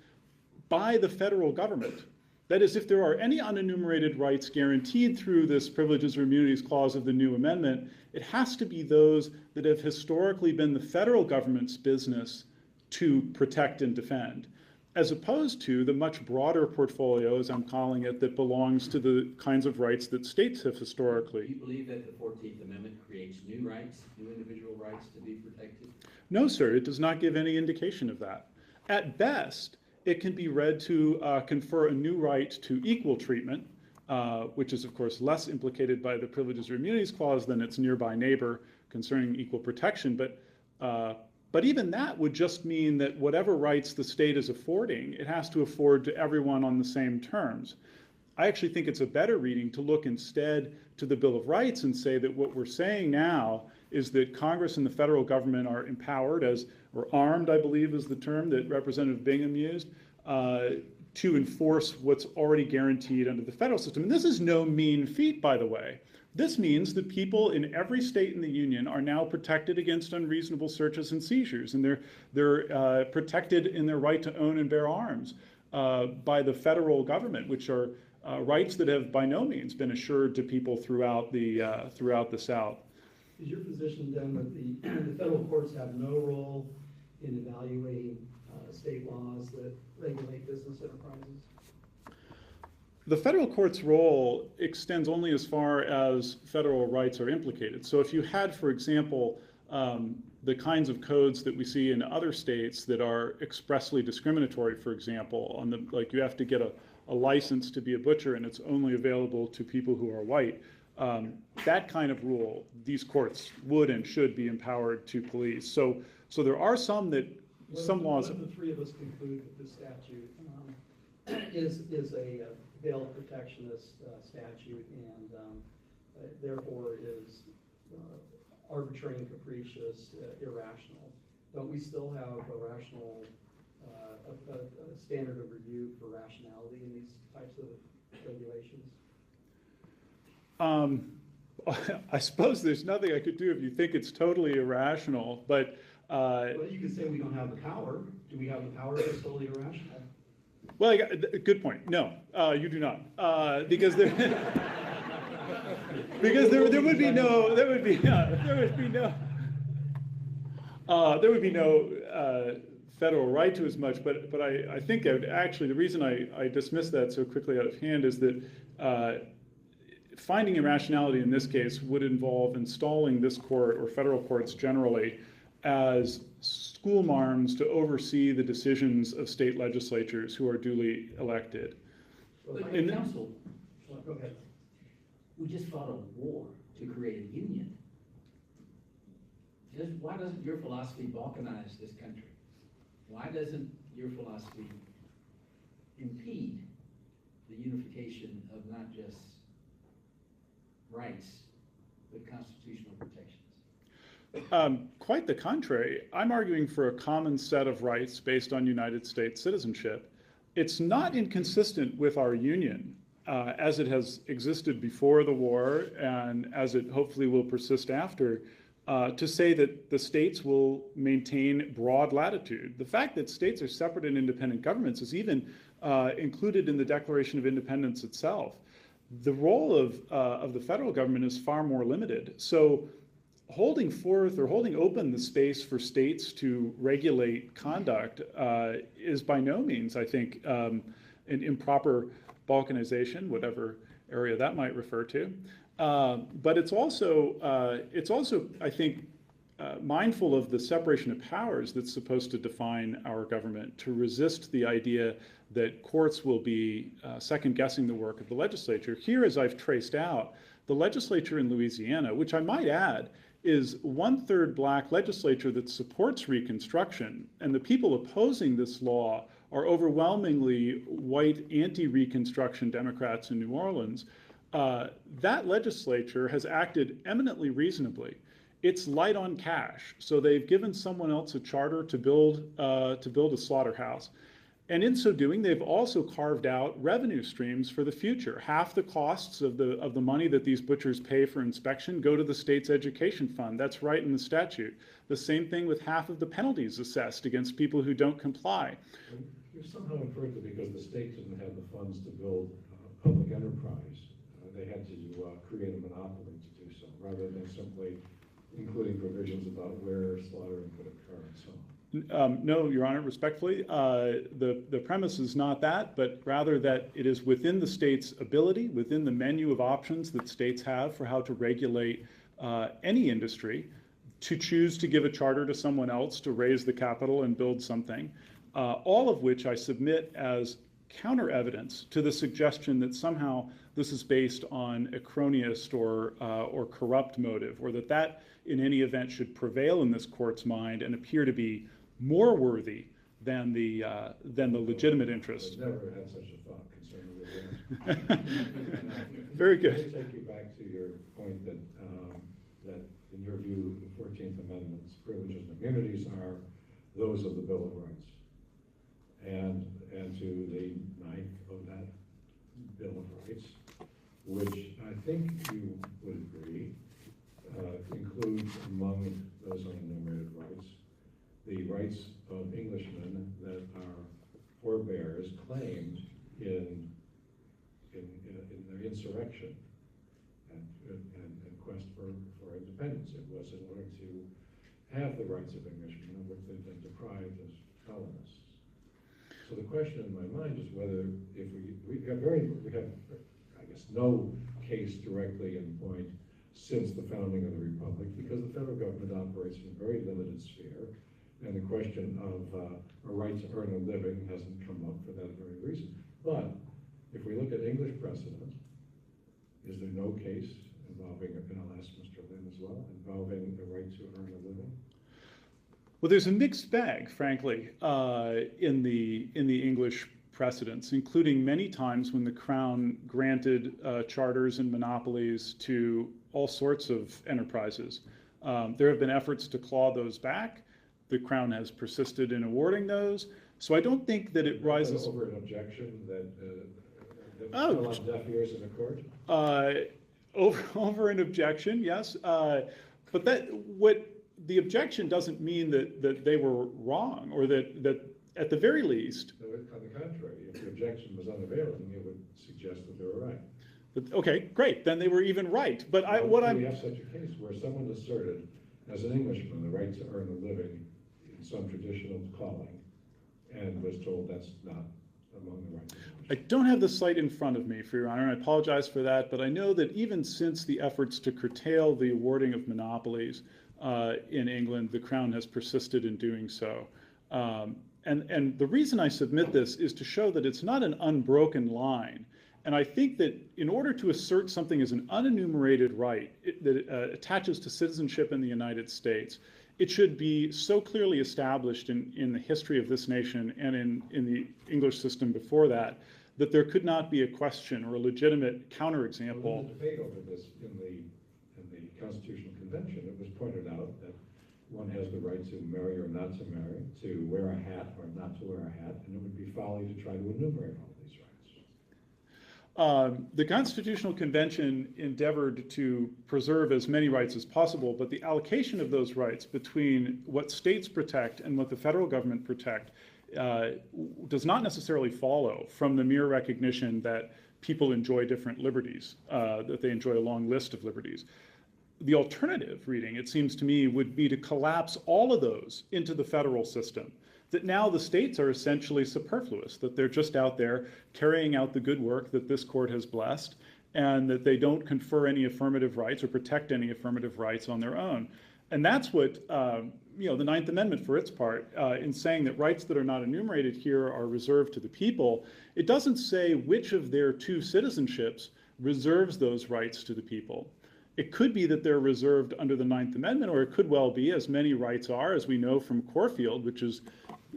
by the federal government. That is, if there are any unenumerated rights guaranteed through this Privileges or Immunities Clause of the new amendment, it has to be those that have historically been the federal government's business to protect and defend, as opposed to the much broader portfolio, as I'm calling it, that belongs to the kinds of rights that states have Do historically. you believe that the 14th Amendment creates new rights, new individual rights to be protected? No, sir, it does not give any indication of that. At best, it can be read to confer a new right to equal treatment, which is, of course, less implicated by the Privileges or Immunities Clause than its nearby neighbor concerning equal protection. But even that would just mean that whatever rights the state is affording, it has to afford to everyone on the same terms. I actually think it's a better reading to look instead to the Bill of Rights and say that what we're saying now is that Congress and the federal government are empowered or armed, I believe is the term that Representative Bingham used, to enforce what's already guaranteed under the federal system. And this is no mean feat, by the way. This means that people in every state in the union are now protected against unreasonable searches and seizures, and they're protected in their right to own and bear arms by the federal government, which are rights that have by no means been assured to people throughout the South. Is your position then that the federal courts have no role in evaluating state laws that regulate business enterprises? The federal court's role extends only as far as federal rights are implicated. So if you had, for example, the kinds of codes that we see in other states that are expressly discriminatory, for example, like you have to get a license to be a butcher and it's only available to people who are white, that kind of rule, these courts would and should be empowered to police. So there are some laws. What if the three of us conclude that this statute is a veiled protectionist statute and therefore is arbitrary and capricious, irrational? Don't we still have a rational a standard of review for rationality in these types of regulations? I suppose there's nothing I could do if you think it's totally irrational, but Well, you could say we don't have the power. Do we have the power if it's totally irrational? well, good point. No, you do not, because there would be no federal right to as much. But I think actually the reason I dismissed that so quickly out of hand is that finding irrationality in this case would involve installing this court or federal courts generally as school marms to oversee the decisions of state legislatures who are duly elected. But In- Counsel, Go ahead. we just fought a war to create a union. Why doesn't your philosophy balkanize this country? Why doesn't your philosophy impede the unification of not just rights, but constitutional protections? Quite the contrary. I'm arguing for a common set of rights based on United States citizenship. It's not inconsistent with our union as it has existed before the war and as it hopefully will persist after, to say that the states will maintain broad latitude. The fact that states are separate and independent governments is even included in the Declaration of Independence itself. The role of the federal government is far more limited. So holding forth or holding open the space for states to regulate conduct is by no means, I think, an improper balkanization, whatever area that might refer to. But it's also, I think, mindful of the separation of powers that's supposed to define our government, to resist the idea that courts will be second-guessing the work of the legislature. Here, as I've traced out, the legislature in Louisiana, which I might add, is 1/3 black legislature that supports Reconstruction, and the people opposing this law are overwhelmingly white anti-Reconstruction Democrats in New Orleans. That legislature has acted eminently reasonably. It's light on cash, so they've given someone else a charter to build a slaughterhouse. And in so doing, they've also carved out revenue streams for the future. Half the costs of the money that these butchers pay for inspection go to the state's education fund. That's right in the statute. The same thing with half of the penalties assessed against people who don't comply. You're somehow inferring that because the state didn't have the funds to build public enterprise, they had to create a monopoly to do so, rather than simply including provisions about where slaughtering could occur and so on. No, Your Honor, respectfully, the premise is not that, but rather that it is within the state's ability, within the menu of options that states have for how to regulate any industry, to choose to give a charter to someone else to raise the capital and build something, all of which I submit as counter evidence to the suggestion that somehow this is based on a cronyist or corrupt motive, or that in any event should prevail in this court's mind and appear to be more worthy than the legitimate interest. I've never had such a thought concerning the Very Let me good. take you back to your point that in your view, the 14th Amendment's privileges and immunities are those of the Bill of Rights. And to the 9th of that Bill of Rights, which I think you would agree includes among those unenumerated rights the rights of Englishmen that our forebears claimed in their insurrection and quest for independence. It was in order to have the rights of Englishmen of which they've been deprived as colonists. So the question in my mind is whether, if we have, I guess, no case directly in point since the founding of the Republic, because the federal government operates in a very limited sphere, and the question of a right to earn a living hasn't come up for that very reason. But if we look at English precedent, is there no case involving, and I'll ask Mr. Lynn as well, involving the right to earn a living? Well, there's a mixed bag, frankly, in the English precedents, including many times when the Crown granted charters and monopolies to all sorts of enterprises. There have been efforts to claw those back. The Crown has persisted in awarding those. So I don't think that it rises over an objection that fell on deaf ears in the court. Over an objection, yes. But the objection doesn't mean that they were wrong, or that at the very least. No, on the contrary, if the objection was unavailing, it would suggest that they were right. But, okay, great. Then they were even right. But we have such a case where someone asserted, as an Englishman, the right to earn a living in some traditional calling, and was told that's not among the rights. I don't have the site in front of me, for Your Honor, and I apologize for that. But I know that even since the efforts to curtail the awarding of monopolies in England, the Crown has persisted in doing so. And the reason I submit this is to show that it's not an unbroken line. And I think that in order to assert something as an unenumerated right that attaches to citizenship in the United States, it should be so clearly established in the history of this nation and in the English system before that, that there could not be a question or a legitimate counterexample. Well, in the debate over this in the Constitutional Convention, it was pointed out that one has the right to marry or not to marry, to wear a hat or not to wear a hat, and it would be folly to try to enumerate all these rights. The Constitutional Convention endeavored to preserve as many rights as possible, but the allocation of those rights between what states protect and what the federal government protect does not necessarily follow from the mere recognition that people enjoy different liberties, that they enjoy a long list of liberties. The alternative reading, it seems to me, would be to collapse all of those into the federal system, that now the states are essentially superfluous, that they're just out there carrying out the good work that this court has blessed, and that they don't confer any affirmative rights or protect any affirmative rights on their own. And that's what, the Ninth Amendment, for its part, in saying that rights that are not enumerated here are reserved to the people, it doesn't say which of their two citizenships reserves those rights to the people. It could be that they're reserved under the Ninth Amendment, or it could well be, as many rights are, as we know from Corfield, which is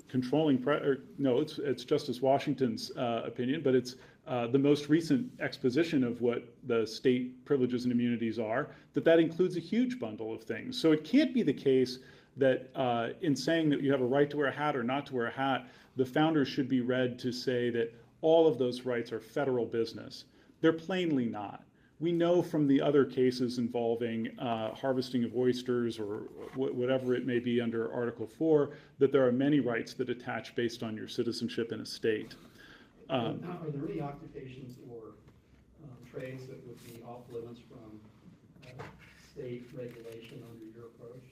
controlling, it's Justice Washington's opinion, but it's the most recent exposition of what the state privileges and immunities are, that includes a huge bundle of things. So it can't be the case that in saying that you have a right to wear a hat or not to wear a hat, the founders should be read to say that all of those rights are federal business. They're plainly not. We know from the other cases involving harvesting of oysters or whatever it may be under Article 4, that there are many rights that attach based on your citizenship in a state. Are there any occupations or trades that would be off limits from state regulation under your approach?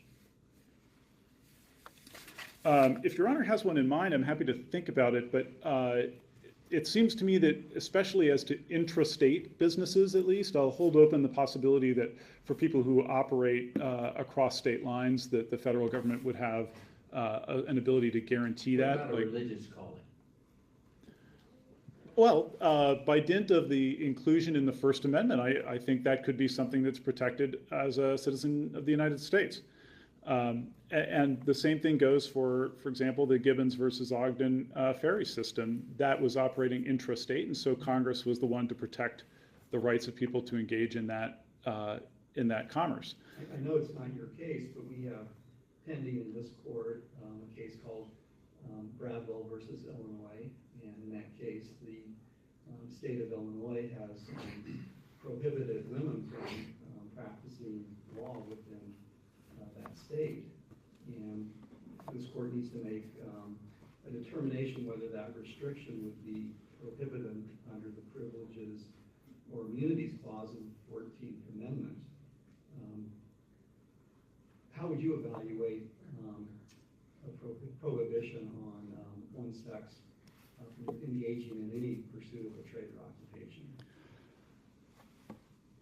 If Your Honor has one in mind, I'm happy to think about it, but it seems to me that, especially as to intrastate businesses at least, I'll hold open the possibility that for people who operate across state lines, that the federal government would have an ability to guarantee that. What about a religious calling? Well, by dint of the inclusion in the First Amendment, I think that could be something that's protected as a citizen of the United States. And the same thing goes for example, the Gibbons versus Ogden ferry system. That was operating intrastate, and so Congress was the one to protect the rights of people to engage in that that commerce. I know it's not your case, but we have pending in this court a case called Bradwell versus Illinois. And in that case, the state of Illinois has prohibited women from practicing law within that state. And this court needs to make a determination whether that restriction would be prohibited under the Privileges or Immunities Clause of the 14th Amendment. How would you evaluate a prohibition on one sex from engaging in any pursuit of a trade or occupation?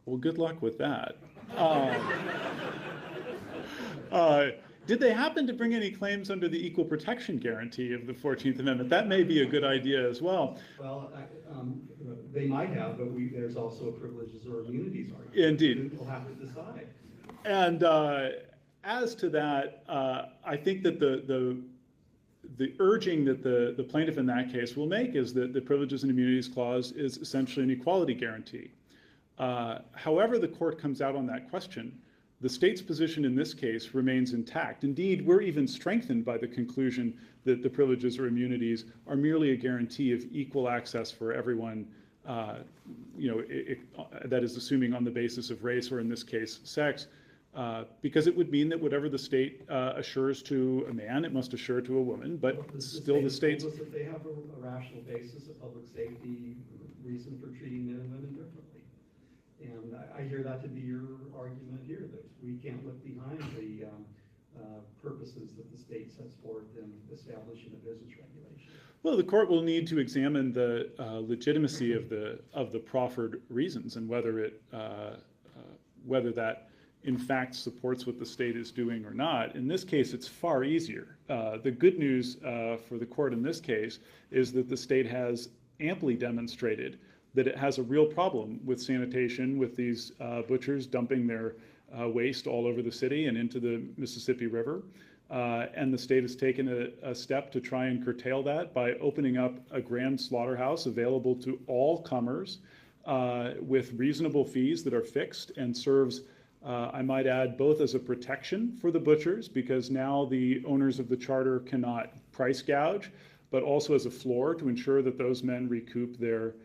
Well, good luck with that. Did they happen to bring any claims under the equal protection guarantee of the 14th Amendment? That may be a good idea as well. Well, they might have, but there's also a privileges or immunities argument. Indeed. We'll have to decide. And as to that, I think that the urging that the plaintiff in that case will make is that the Privileges and Immunities Clause is essentially an equality guarantee. However the court comes out on that question, the state's position in this case remains intact. Indeed, we're even strengthened by the conclusion that the privileges or immunities are merely a guarantee of equal access for everyone, that is assuming on the basis of race, or in this case, sex, because it would mean that whatever the state assures to a man, it must assure to a woman, but still the state's... If they have a rational basis, a public safety reason for treating men and women differently. And I hear that to be your argument here, that we can't look behind the purposes that the state sets forth in establishing a business regulation. Well, the court will need to examine the legitimacy of the proffered reasons and whether that in fact supports what the state is doing or not. In this case, it's far easier. The good news for the court in this case is that the state has amply demonstrated that it has a real problem with sanitation, with these butchers dumping their waste all over the city and into the Mississippi River. And the state has taken a step to try and curtail that by opening up a grand slaughterhouse available to all comers with reasonable fees that are fixed, and serves, I might add, both as a protection for the butchers, because now the owners of the charter cannot price gouge, but also as a floor to ensure that those men recoup their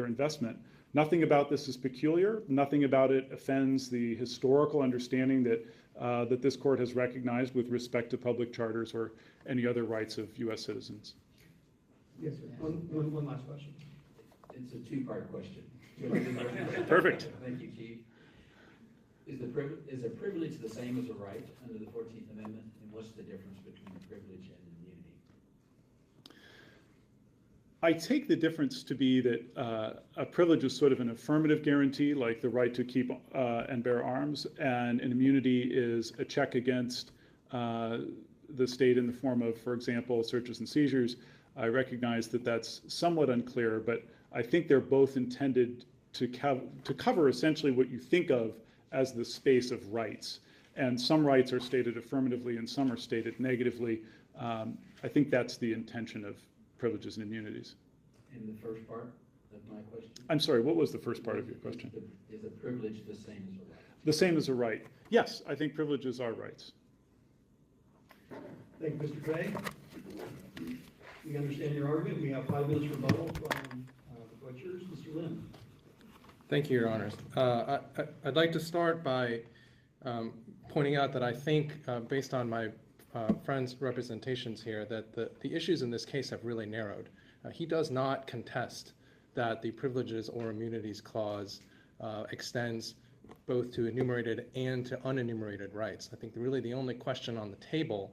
investment. Nothing about this is peculiar. Nothing about it offends the historical understanding that this court has recognized with respect to public charters or any other rights of U.S. citizens. Yes, sir. One last question. It's a two-part question. Perfect. Thank you, Chief. Is a privilege the same as a right under the 14th Amendment? And what's the difference between privilege and immunity? I take the difference to be that a privilege is sort of an affirmative guarantee, like the right to keep and bear arms, and an immunity is a check against the state in the form of, for example, searches and seizures. I recognize that that's somewhat unclear, but I think they're both intended to cover essentially what you think of as the space of rights. And some rights are stated affirmatively and some are stated negatively. I think that's the intention of privileges and immunities. And the first part of my question? I'm sorry, what was the first part of your question? Is a privilege the same as a right? The same as a right. Yes, I think privileges are rights. Thank you, Mr. Draye. We understand your argument. We have 5 minutes rebuttal from the butchers. Mr. Lynn. Thank you, Your Honors. I'd like to start by pointing out that I think, based on my friend's representations here, that the issues in this case have really narrowed. He does not contest that the Privileges or Immunities Clause extends both to enumerated and to unenumerated rights. I think really the only question on the table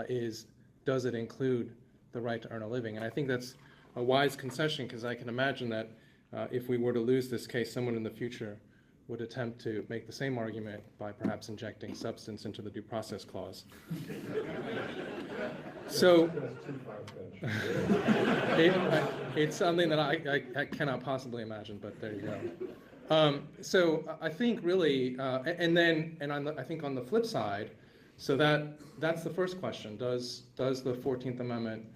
is, does it include the right to earn a living? And I think that's a wise concession, because I can imagine that if we were to lose this case, someone in the future would attempt to make the same argument by perhaps injecting substance into the Due Process Clause. So it's something that I cannot possibly imagine, but there you go. So I think really, I think on the flip side, so that's the first question. Does the 14th Amendment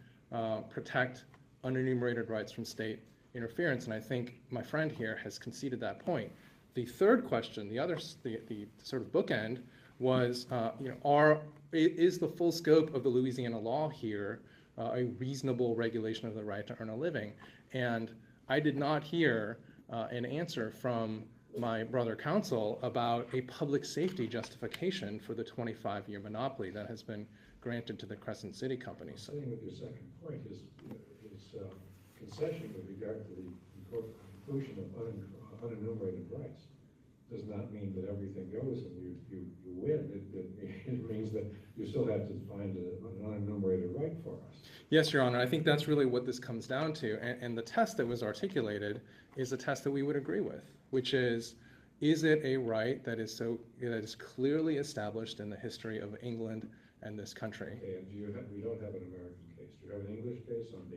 protect unenumerated rights from state interference? And I think my friend here has conceded that point. The third question, the sort of bookend, was, is the full scope of the Louisiana law here a reasonable regulation of the right to earn a living? And I did not hear an answer from my brother counsel about a public safety justification for the 25-year monopoly that has been granted to the Crescent City Company. So, Saying with your second point is concession with regard to the inclusion of unenumerated rights does not mean that everything goes and you win. It means that you still have to find an unenumerated right for us. yes, Your Honor, I think that's really what this comes down to. And the test that was articulated is a test that we would agree with, which is it a right that is clearly established in the history of England and this country? Okay, and we don't have an American case. Do you have an English case on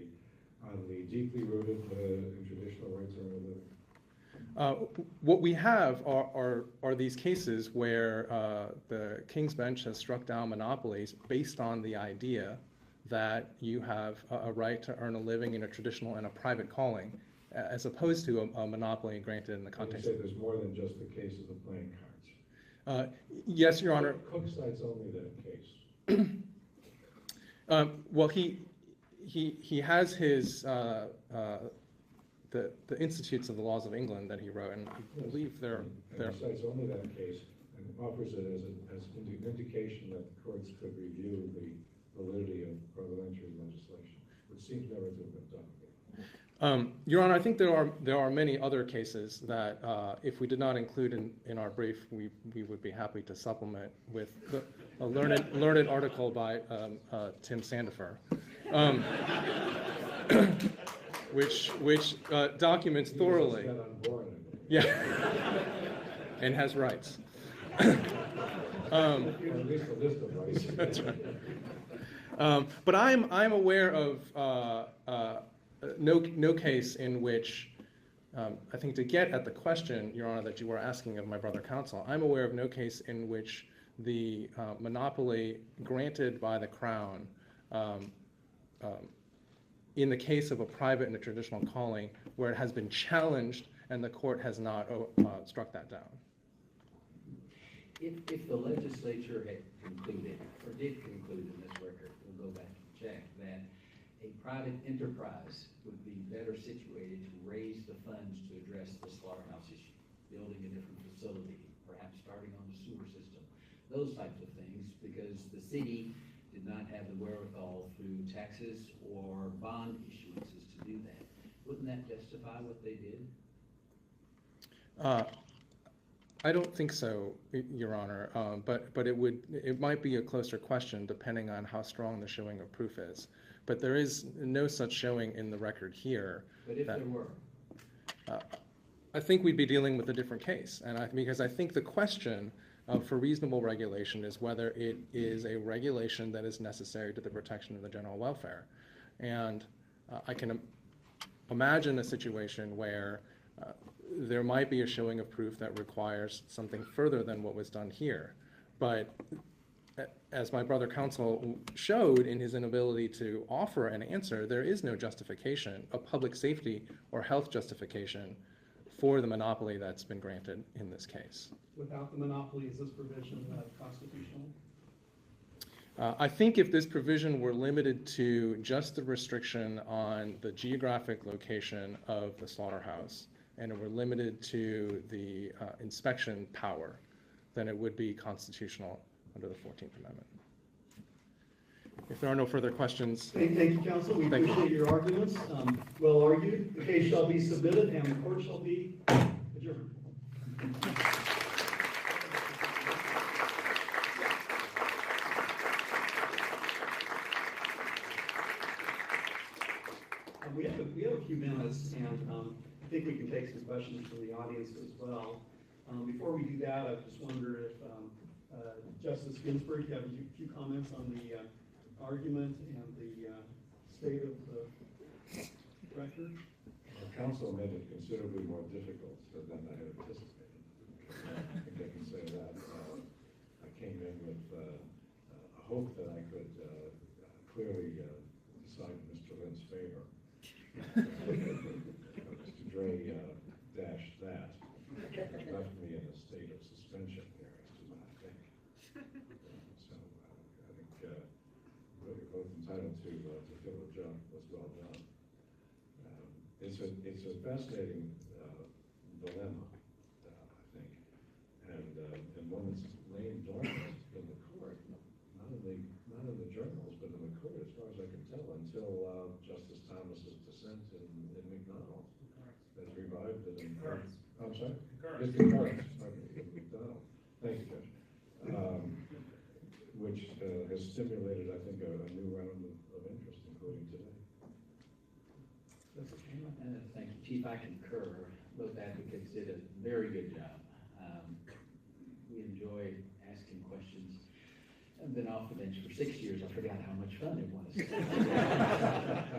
the deeply rooted in traditional rights to earn a living? What we have are these cases where the King's Bench has struck down monopolies based on the idea that you have a right to earn a living in a traditional and a private calling, as opposed to a monopoly granted in the context. You say there's more than just the case of the playing cards. Yes, Your Honor. Cook cites only that case. Well, he has his the Institutes of the Laws of England that he wrote, and I believe they're. He cites only that case and offers it as an indication that the courts could review the validity of parliamentary legislation, which seems never to have been done. Your Honor, I think there are many other cases that if we did not include in our brief, we would be happy to supplement with a learned article by Tim Sandifer, which documents thoroughly. He just got unborn, I believe. Yeah, and has rights. Or at least a list of rights. That's right. But I'm aware of no case in which, I think to get at the question, Your Honor, that you were asking of my brother counsel, I'm aware of no case in which the monopoly granted by the Crown in the case of a private and a traditional calling where it has been challenged and the court has not struck that down. If the legislature had concluded, or did conclude in this record, we'll go back and check, that a private enterprise would be better situated to raise the funds to address the slaughterhouse issue, building a different facility, perhaps starting on the sewer system, those types of things, because the city did not have the wherewithal through taxes or bond issuances to do that. Wouldn't that justify what they did? I don't think so, Your Honor, but it might be a closer question depending on how strong the showing of proof is. But there is no such showing in the record here. But if there were? I think we'd be dealing with a different case, because I think the question for reasonable regulation is whether it is a regulation that is necessary to the protection of the general welfare. And I can imagine a situation where there might be a showing of proof that requires something further than what was done here. But as my brother counsel showed in his inability to offer an answer, there is no justification, a public safety or health justification for the monopoly that's been granted in this case. Without the monopoly, is this provision constitutional? I think if this provision were limited to just the restriction on the geographic location of the slaughterhouse, and it were limited to the inspection power, then it would be constitutional under the 14th Amendment. If there are no further questions. Thank you, counsel. We appreciate your arguments. Well argued. The case shall be submitted and the court shall be adjourned. We have a few minutes, and I think we can take some questions from the audience as well. Before we do that, I just wonder if Justice Ginsburg, you have a few comments on the argument and the state of the record? Our counsel made it considerably more difficult than I had anticipated. I think I can say that. I came in with a hope that I could clearly decide in Mr. Lynn's favor. Mr. Draye dashed that. Left attempt to fill the job was well done. It's a fascinating dilemma, I think, and one that's lain dormant in the court, not in the journals, but in the court, as far as I can tell, until Justice Thomas's dissent in McDonald that revived it. I'm sorry? It's Kurth. Okay, McDonald. Thank you, Judge. Which has stimulated, I think, a new round of interest, including today. Thank you, Chief. I concur. Both advocates did a very good job. We enjoyed asking questions. I've been off the bench for 6 years. I forgot how much fun it was.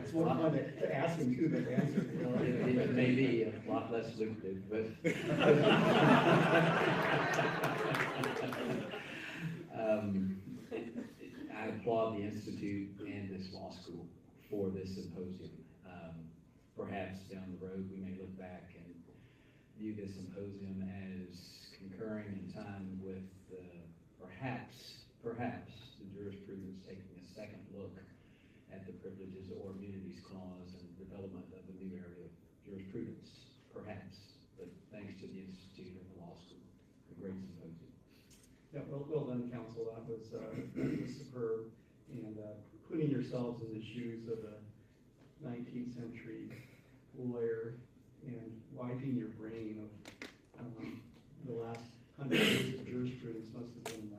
It's more fun to ask them too than to answer. It may be a lot less lucrative, but I applaud the Institute and this law school for this symposium. Perhaps down the road, we may look back and view this symposium as concurring in time with perhaps the jurisprudence taking a second look at the Privileges or Immunities Clause and development of a new area of jurisprudence, perhaps. But thanks to the Institute and the law school, a great symposium. Yeah, well done, counsel. That was superb. And putting yourselves in the shoes of a 19th century lawyer and wiping your brain of the last 100 years of jurisprudence must have been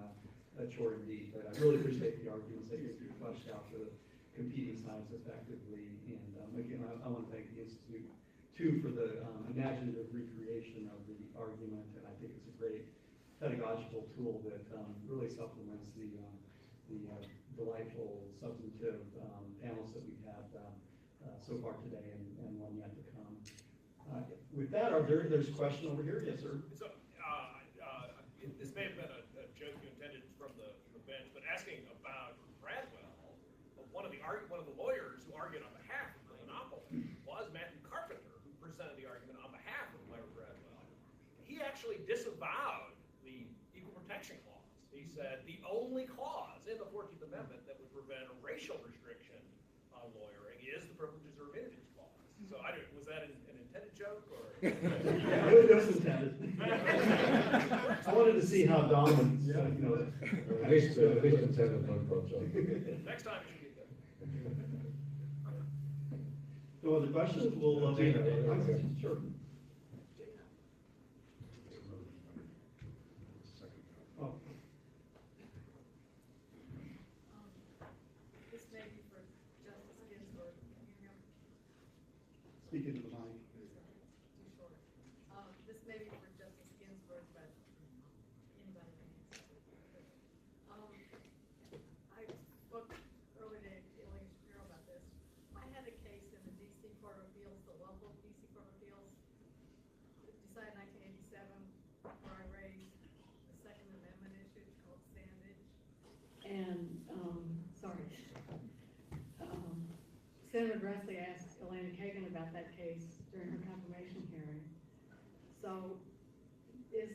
a chore indeed. But I really appreciate the arguments that you fleshed out the competing sides effectively. And again, I want to thank the Institute too for the imaginative recreation of the argument. And I think it's a great pedagogical tool that really supplements the delightful substantive panels that we've had so far today and one yet to come. With that, there's a question over here. Yes, sir. So, this may have been a joke you intended from the bench, but asking about Bradwell, one of the lawyers who argued on behalf of the monopoly was Matthew Carpenter, who presented the argument on behalf of Larry Bradwell. He actually disavowed the Equal Protection Clause. He said the only clause in the 14th Amendment that would prevent a racial restriction on lawyering is the Privileges or Immunities Clause. So was that an intended joke or? Yeah, it was intended. I wanted to see how Dom would, At least intended one folks. Next time you should get that. No other questions? We'll sure. Oh. This may be for Justice Ginsburg. Speak into the mic. Too short. This may be for Justice Ginsburg, but anybody can answer. I spoke earlier to Elaine Shapiro about this. I had a case in the D.C. Court of Appeals, the local D.C. Court of Appeals, decided 1987, where I raised the Second Amendment issue. It's called Sandage. And, Senator Grassley asked Elena Kagan about that case during her confirmation hearing. So, in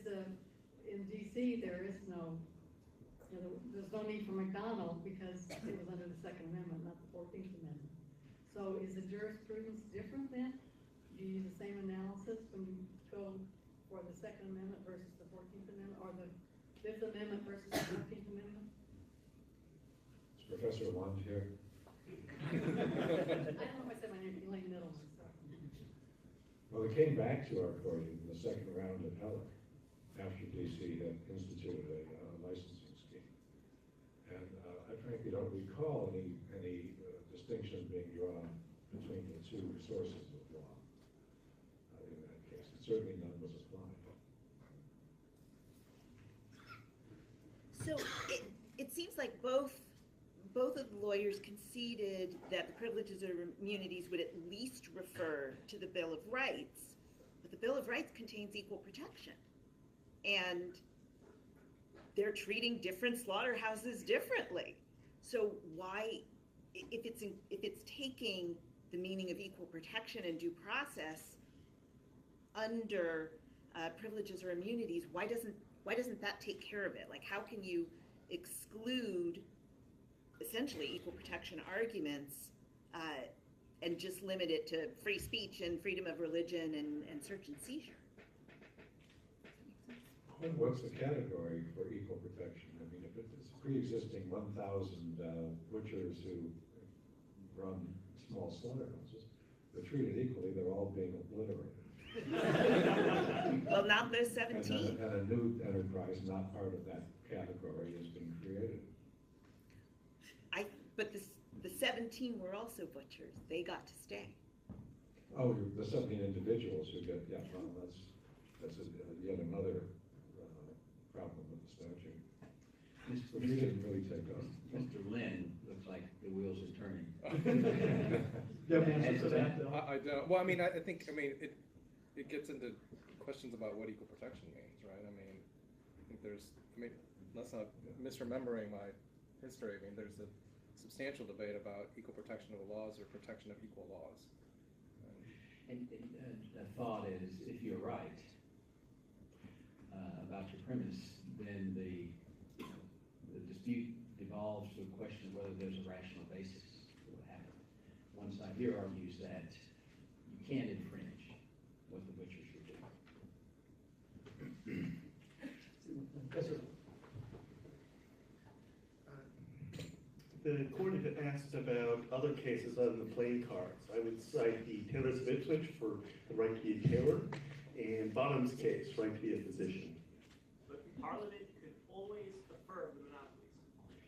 D.C. there's no need for McDonald because it was under the Second Amendment, not the 14th Amendment. So, is the jurisprudence different then? Do you use the same analysis when you go for the Second Amendment versus the 14th Amendment, or the Fifth Amendment versus the 14th Amendment? Is Professor Lund here? I don't know if I said my name, Elaine Middleman. Well, it came back to our court in the second round of Heller after D.C. had instituted a licensing scheme. And I frankly don't recall any distinction being drawn between the two sources of law in that case. Certainly none was applied. So it seems like both of the lawyers conceded that the Privileges or Immunities would at least refer to the Bill of Rights, but the Bill of Rights contains equal protection. And they're treating different slaughterhouses differently. So why, if it's taking the meaning of equal protection and due process under Privileges or Immunities, why doesn't that take care of it? Like, how can you exclude essentially equal protection arguments, and just limit it to free speech and freedom of religion and search and seizure. What's the category for equal protection? I mean, if it's pre-existing 1,000 butchers who run small slaughterhouses, they're treated equally, they're all being obliterated. Well, not those 17. And a new enterprise, not part of that category, is being created. But the 17 were also butchers. They got to stay. Oh, the 17 individuals who get, yeah, well, that's yet another problem with the statute. Which we didn't really take on. Mr. Lynn looks like the wheels are turning. Do you have an answer to that, Bill? I don't, well, I mean, I think, it gets into questions about what equal protection means, right? I mean, I think unless I'm misremembering my history, I mean, there's a substantial debate about equal protection of the laws or protection of equal laws. And the thought is, if you're right about your premise, then the dispute devolves to a question of whether there's a rational basis for what happened. One side here argues that you can't infringe what the butchers were doing. Yes, sir. The court had asked about other cases other than playing cards. I would cite the Taylors of Ipswich for the right to be a tailor, and Bottom's case, right to be a physician. But Parliament could always affirm the monopolies.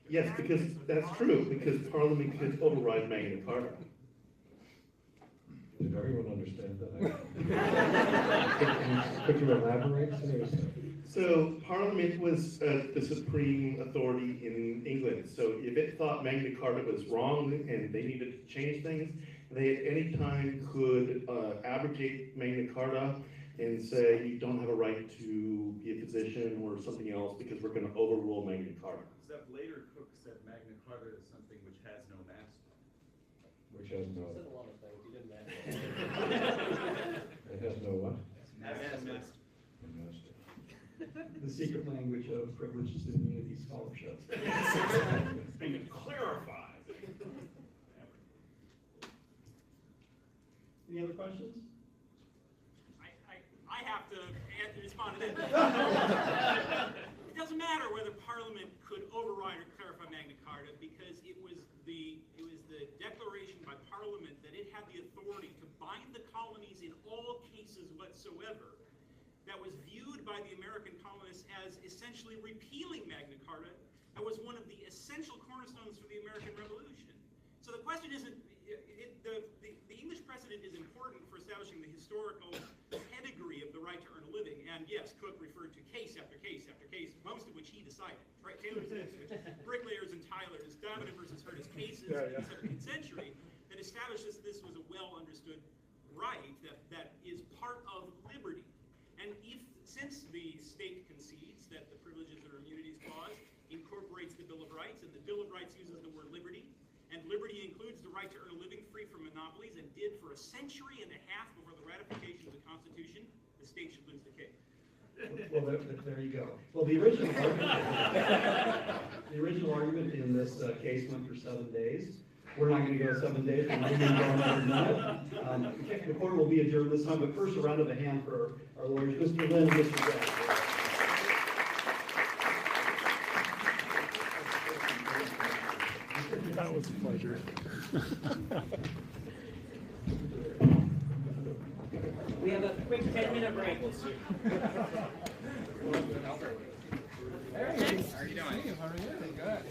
Yes, because that's true, because Parliament could override Magna Carta. Did everyone understand that? Could you elaborate? Seriously. So Parliament was the supreme authority in England. So if it thought Magna Carta was wrong and they needed to change things, they at any time could abrogate Magna Carta and say you don't have a right to be a physician or something else because we're going to overrule Magna Carta. Except later Cook said Magna Carta is something which has no master. Which has no. Said a lot of things, he didn't answer. It has no what? Has no master. No master. The secret language of privileges and immunity scholarship. It's being clarified. Any other questions? I have to respond to that. It doesn't matter whether Parliament could override or clarify Magna Carta because it was the declaration by Parliament that it had the authority to bind the colonies in all cases whatsoever that was viewed by the American colonists as essentially repealing Magna Carta. That was one of the essential cornerstones for the American Revolution. So the question isn't, the English precedent is important for establishing the historical pedigree of the right to earn a living. And yes, Cook referred to case after case after case, most of which he decided. Right? Taylor's Ipswich, Bricklayers and Tylers, Dominic versus Curtis cases in the 17th century that establishes this was a well-understood right that is part of liberty. And since the state concedes that the Privileges or Immunities Clause incorporates the Bill of Rights, and the Bill of Rights uses the word liberty, and liberty includes the right to earn a living free from monopolies, and did for a century and a half before the ratification of the Constitution, the state should lose the case. Well, there you go. Well, the original argument in this case went for 7 days. We're not going to go 7 days. We're not going to go another minute. The court will be adjourned this time, but first a round of a hand for our lawyers, Mr. Lynn and Mr. Draye. That was a pleasure. We have a quick 10-minute break. How are you doing? How are you? Good.